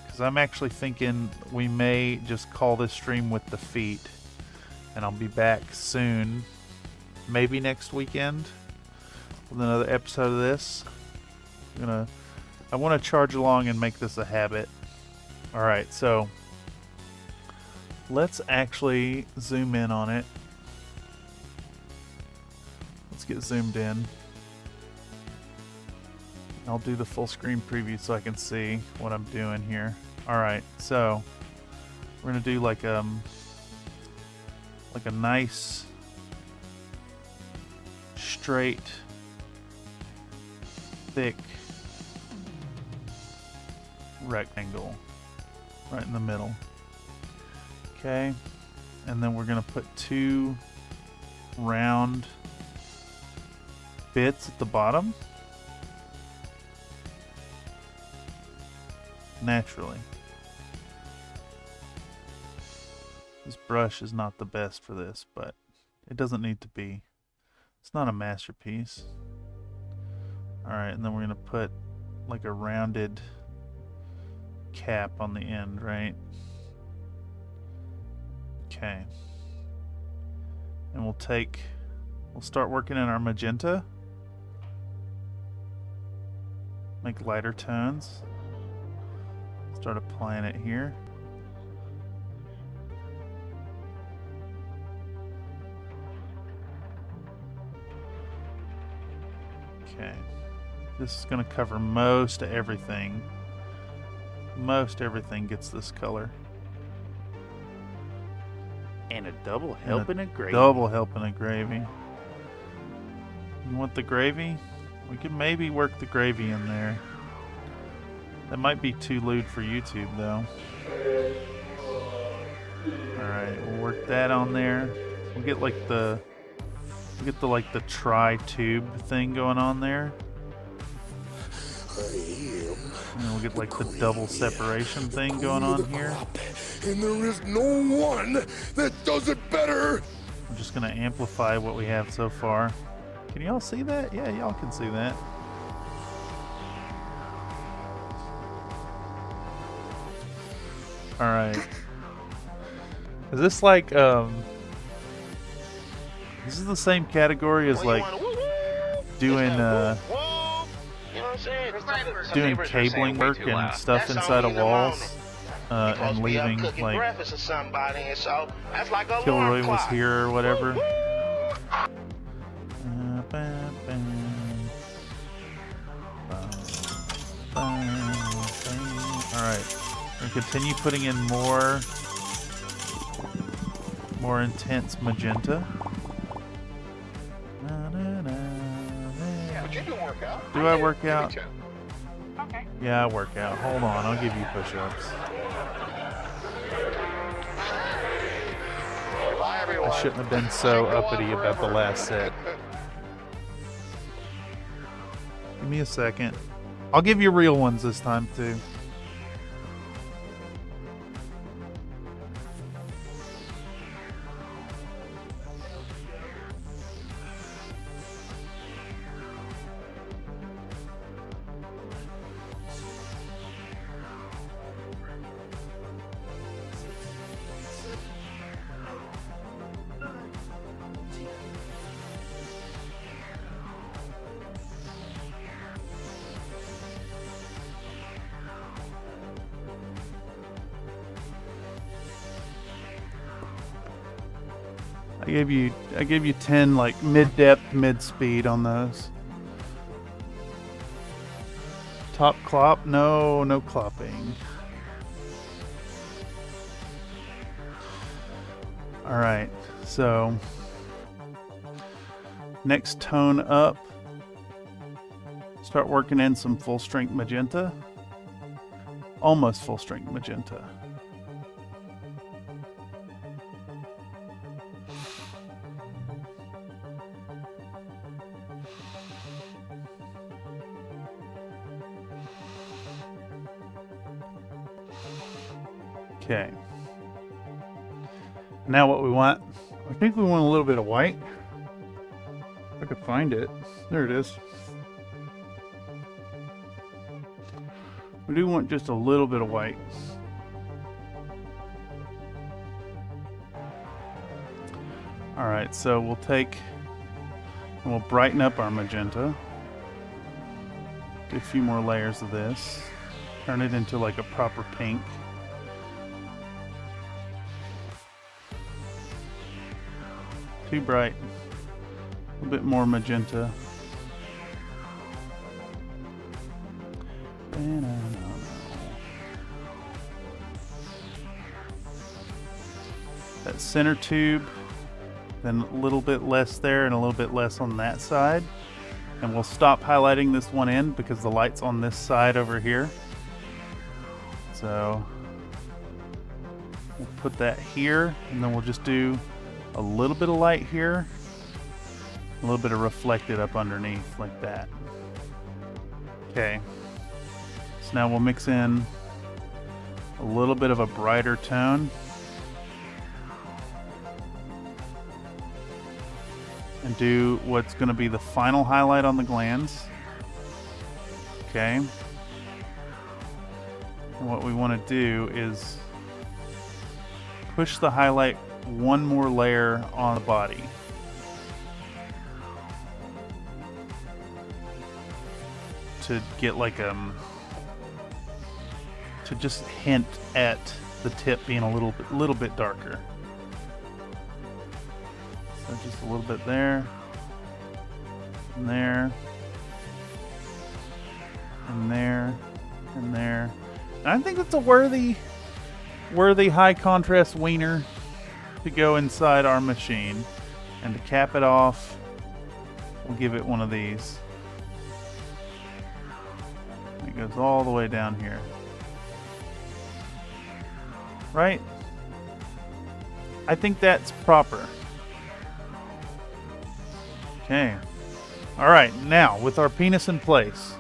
Because I'm actually thinking we may just call this stream with the feet. And I'll be back soon. Maybe next weekend with another episode of this. I want to charge along and make this a habit. Alright, so let's actually zoom in on it. Let's get zoomed in. I'll do the full screen preview so I can see what I'm doing here. Alright, so we're going to do like a nice straight thick rectangle right in the middle. Okay, and then we're going to put 2 round bits at the bottom naturally. This brush is not the best for this, but it doesn't need to be. It's not a masterpiece. Alright, and then we're going to put like a rounded cap on the end, right? Okay. And we'll start working in our magenta. Make lighter tones. Start applying it here. Okay. This is going to cover most everything. Most everything gets this color. And a double helping of gravy. Double helping of gravy. You want the gravy? We could maybe work the gravy in there. That might be too lewd for YouTube though. Alright, we'll work that on there. We'll get like the tri-tube thing going on there. And we'll get like the double separation thing going on here. And there is no one that does it better. I'm just gonna amplify what we have so far. Can y'all see that? Yeah, y'all can see that. Alright. Is this like, this is the same category as like doing cabling work and stuff inside of walls and leaving like Kilroy was here or whatever. Alright. And continue putting in more intense magenta. But you do work out. Do I work out? Okay. Yeah, I work out. Hold on, I'll give you push-ups. Bye, everyone. I shouldn't have been so uppity about the last set. Give me a second. I'll give you real ones this time too. I gave you 10 like mid-depth, mid-speed on those. Top clop? No clopping. Alright, so next tone up. Start working in some full strength magenta. Almost full strength magenta. Okay. Now what we want, I think we want a little bit of white. If I could find it. There it is. We do want just a little bit of white. Alright, so we'll take and we'll brighten up our magenta. Do a few more layers of this. Turn it into like a proper pink. Too bright. A bit more magenta. That center tube, then a little bit less there and a little bit less on that side. And we'll stop highlighting this one end because the light's on this side over here. So we'll put that here, and then we'll just do a little bit of light here, a little bit of reflected up underneath like that. Okay, so now we'll mix in a little bit of a brighter tone. And do what's going to be the final highlight on the glands. Okay. And what we want to do is push the highlight one more layer on the body. To get like to just hint at the tip being a little bit darker. So just a little bit there, and there, and there, and there. And I think it's a worthy high contrast wiener to go inside our machine. And to cap it off, we'll give it one of these. It goes all the way down here. Right? I think that's proper. Okay. Alright, now with our penis in place.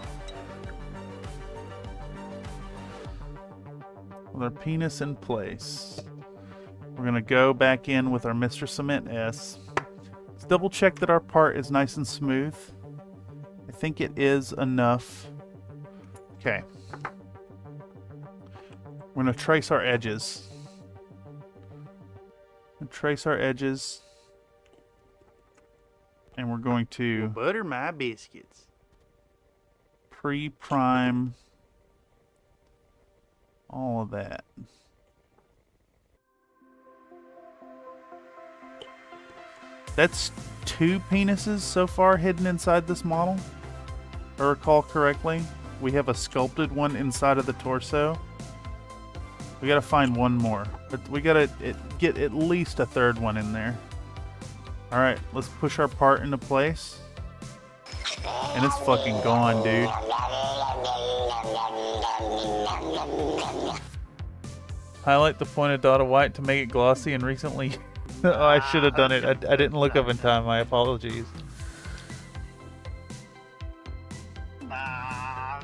With our penis in place, we're going to go back in with our Mr. Cement S. Let's double check that our part is nice and smooth. I think it is enough. Okay. We're going to trace our edges. Trace our edges. And we're going to butter my biscuits. Pre-prime all of that. That's 2 penises so far hidden inside this model. If I recall correctly, we have a sculpted one inside of the torso. We gotta find one more, but we gotta get at least a third one in there. Alright, let's push our part into place. And it's fucking gone, dude. Highlight the pointed dot of white to make it glossy and recently... oh, I should have done it. I didn't look up in time. My apologies.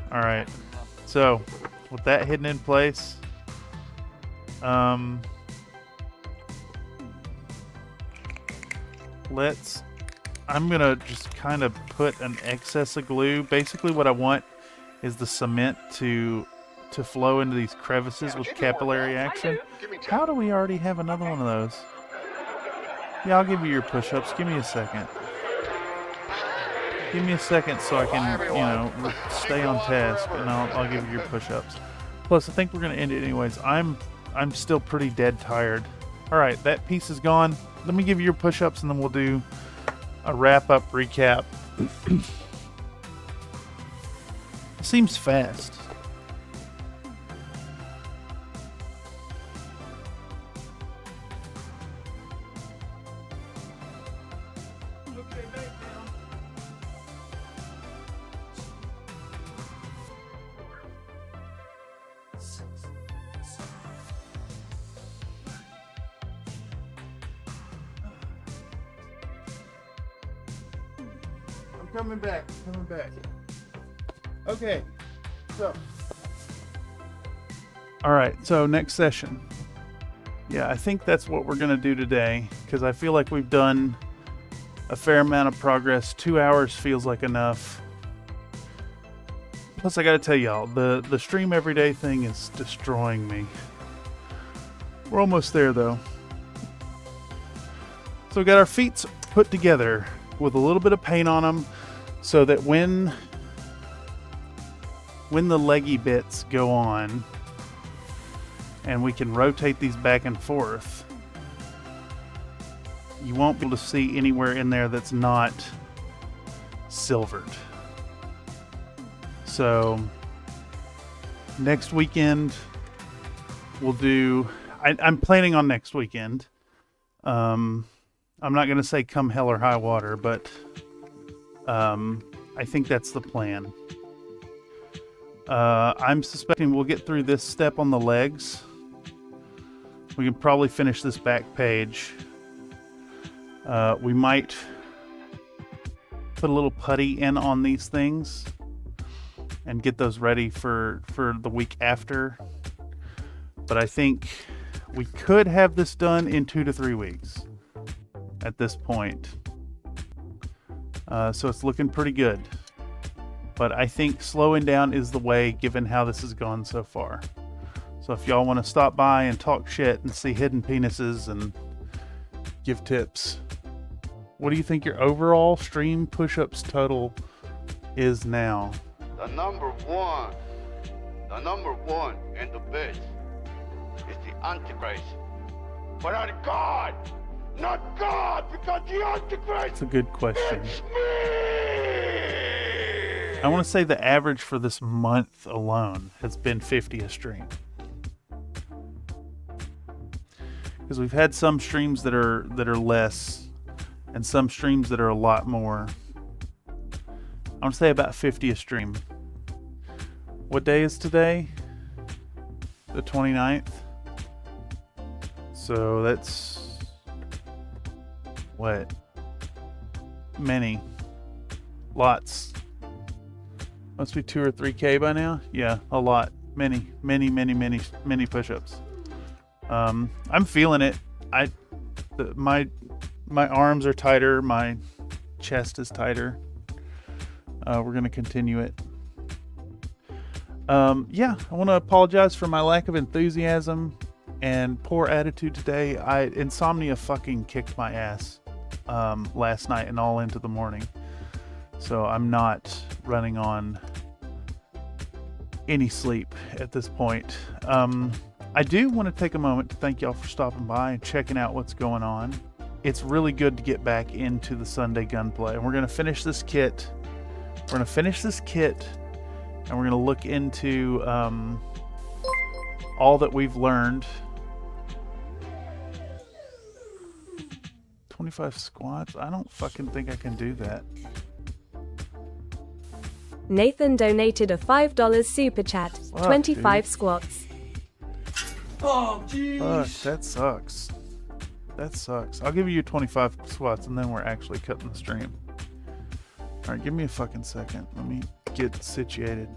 Alright. So, with that hidden in place... I'm gonna just kind of put an excess of glue. Basically what I want is the cement to flow into these crevices with capillary action. How do we already have another one of those? Yeah, I'll give you your push-ups. Give me a second. Give me a second so I can, you know, stay on task, and I'll give you your push-ups. Plus, I think we're gonna end it anyways. I'm still pretty dead tired. Alright, that piece is gone. Let me give you your push-ups and then we'll do a wrap-up recap. Seems fast. Coming back. Okay, so. Alright, so next session. Yeah, I think that's what we're going to do today, because I feel like we've done a fair amount of progress. 2 hours feels like enough. Plus, I got to tell y'all, the stream every day thing is destroying me. We're almost there, though. So we got our feet put together with a little bit of paint on them, so that when the leggy bits go on, and we can rotate these back and forth, you won't be able to see anywhere in there that's not silvered. So next weekend we'll do, I'm planning on next weekend. I'm not going to say come hell or high water, but I think that's the plan. I'm suspecting we'll get through this step on the legs. We can probably finish this back page. We might put a little putty in on these things and get those ready for the week after. But I think we could have this done in 2 to 3 weeks at this point. So it's looking pretty good. But I think slowing down is the way, given how this has gone so far. So if y'all want to stop by and talk shit and see hidden penises and give tips, what do you think your overall stream push-ups total is now? The number one and the best is the Antichrist. But not God! Not God, because the Antichrist, That's a good question. it's me! I want to say the average for this month alone has been 50 a stream. Because we've had some streams that are less, and some streams that are a lot more. I want to say about 50 a stream. What day is today? The 29th. So that's what? Many. Lots. Must be 2 or 3K by now. Yeah, a lot. Many push-ups. I'm feeling it. My arms are tighter. My chest is tighter. We're gonna continue it. Yeah, I want to apologize for my lack of enthusiasm and poor attitude today. Insomnia fucking kicked my ass last night and all into the morning. So I'm not running on any sleep at this point. I do want to take a moment to thank y'all for stopping by and checking out what's going on. It's really good to get back into the Sunday Gunpla, and we're going to finish this kit. We're going to finish this kit, and we're going to look into all that we've learned. 25 squats? I don't fucking think I can do that. Nathan donated a $5 super chat. Fuck, 25 dude. squats. Oh, jeez. Fuck, that sucks. That sucks. I'll give you 25 squats, and then we're actually cutting the stream. Alright, give me a fucking second. Let me get situated.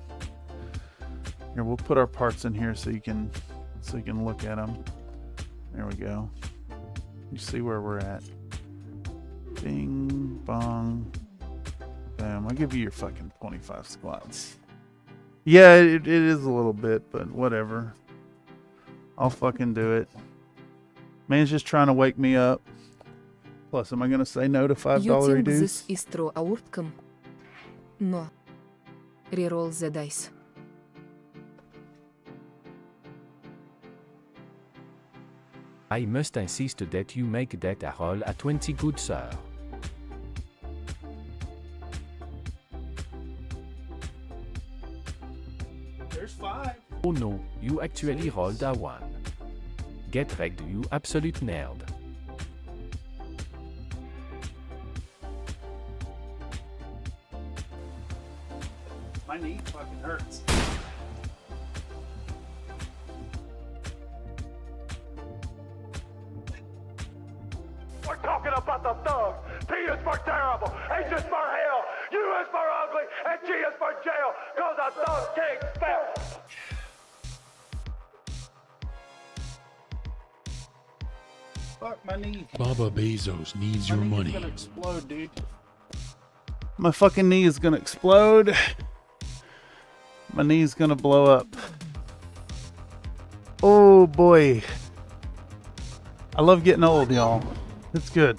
Here, we'll put our parts in here so you can look at them. There we go. You see where we're at. Bing, bong, bam. I'll give you your fucking 25 squats. Yeah, it is a little bit, but whatever. I'll fucking do it. Man's just trying to wake me up. Plus, am I going to say no to $5 reduce? This is through outcome. No. Reroll the dice. I must insist that you make that a roll at 20, good sir. There's 5. Oh no, you actually rolled a 1. Get wrecked, you absolute nerd. My knee fucking hurts. We're talking about the thugs. T is for terrible, H is for hell, U is for ugly, and G is for jail, cause a thug can't spell. Fuck, my knee. Baba Bezos needs your money. Gonna explode, dude. My fucking knee is gonna explode. My knee's gonna blow up. Oh boy. I love getting old, y'all. It's good.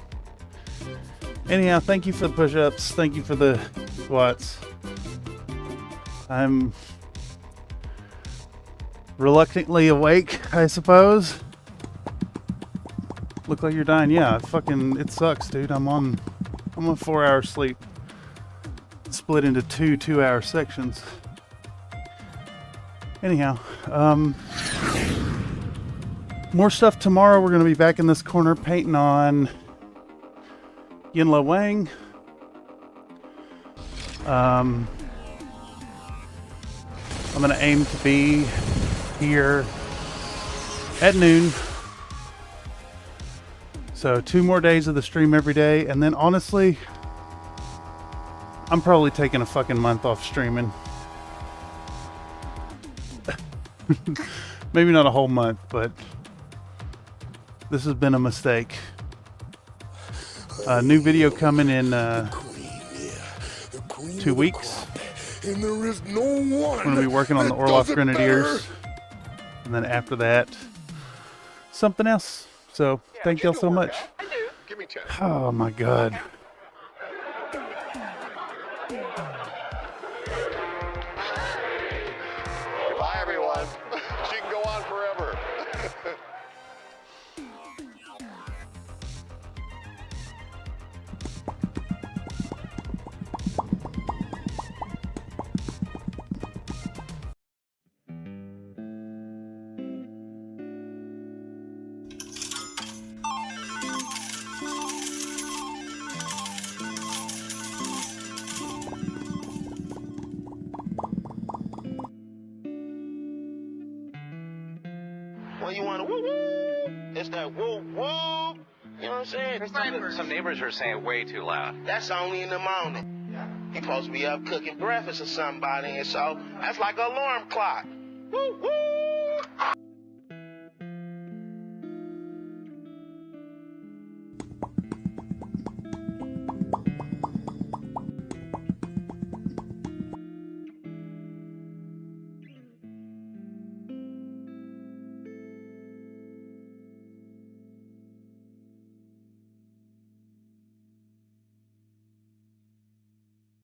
Anyhow, thank you for the push-ups. Thank you for the squats. I'm reluctantly awake, I suppose. Look like you're dying. Yeah, it sucks, dude. I'm on 4 hours sleep. Split into two 2-hour sections. Anyhow, more stuff tomorrow. We're going to be back in this corner painting on Yinla Wang. I'm going to aim to be here at noon. So 2 more days of the stream every day. And then honestly, I'm probably taking a fucking month off streaming. Maybe not a whole month, but this has been a mistake. New video coming in 2 weeks. And there is no one. I'm going to be working on the Orloff Grenadiers. And then after that, something else. So, thank y'all so much. Give me 10. Oh my god. Goodbye, everyone. She can go on forever. Well, you want to woo woo? It's that woo woo. You know what I'm saying? Some neighbors are saying way too loud. That's only in the morning. He supposed to be up cooking breakfast or somebody, and so that's like an alarm clock. Woo woo.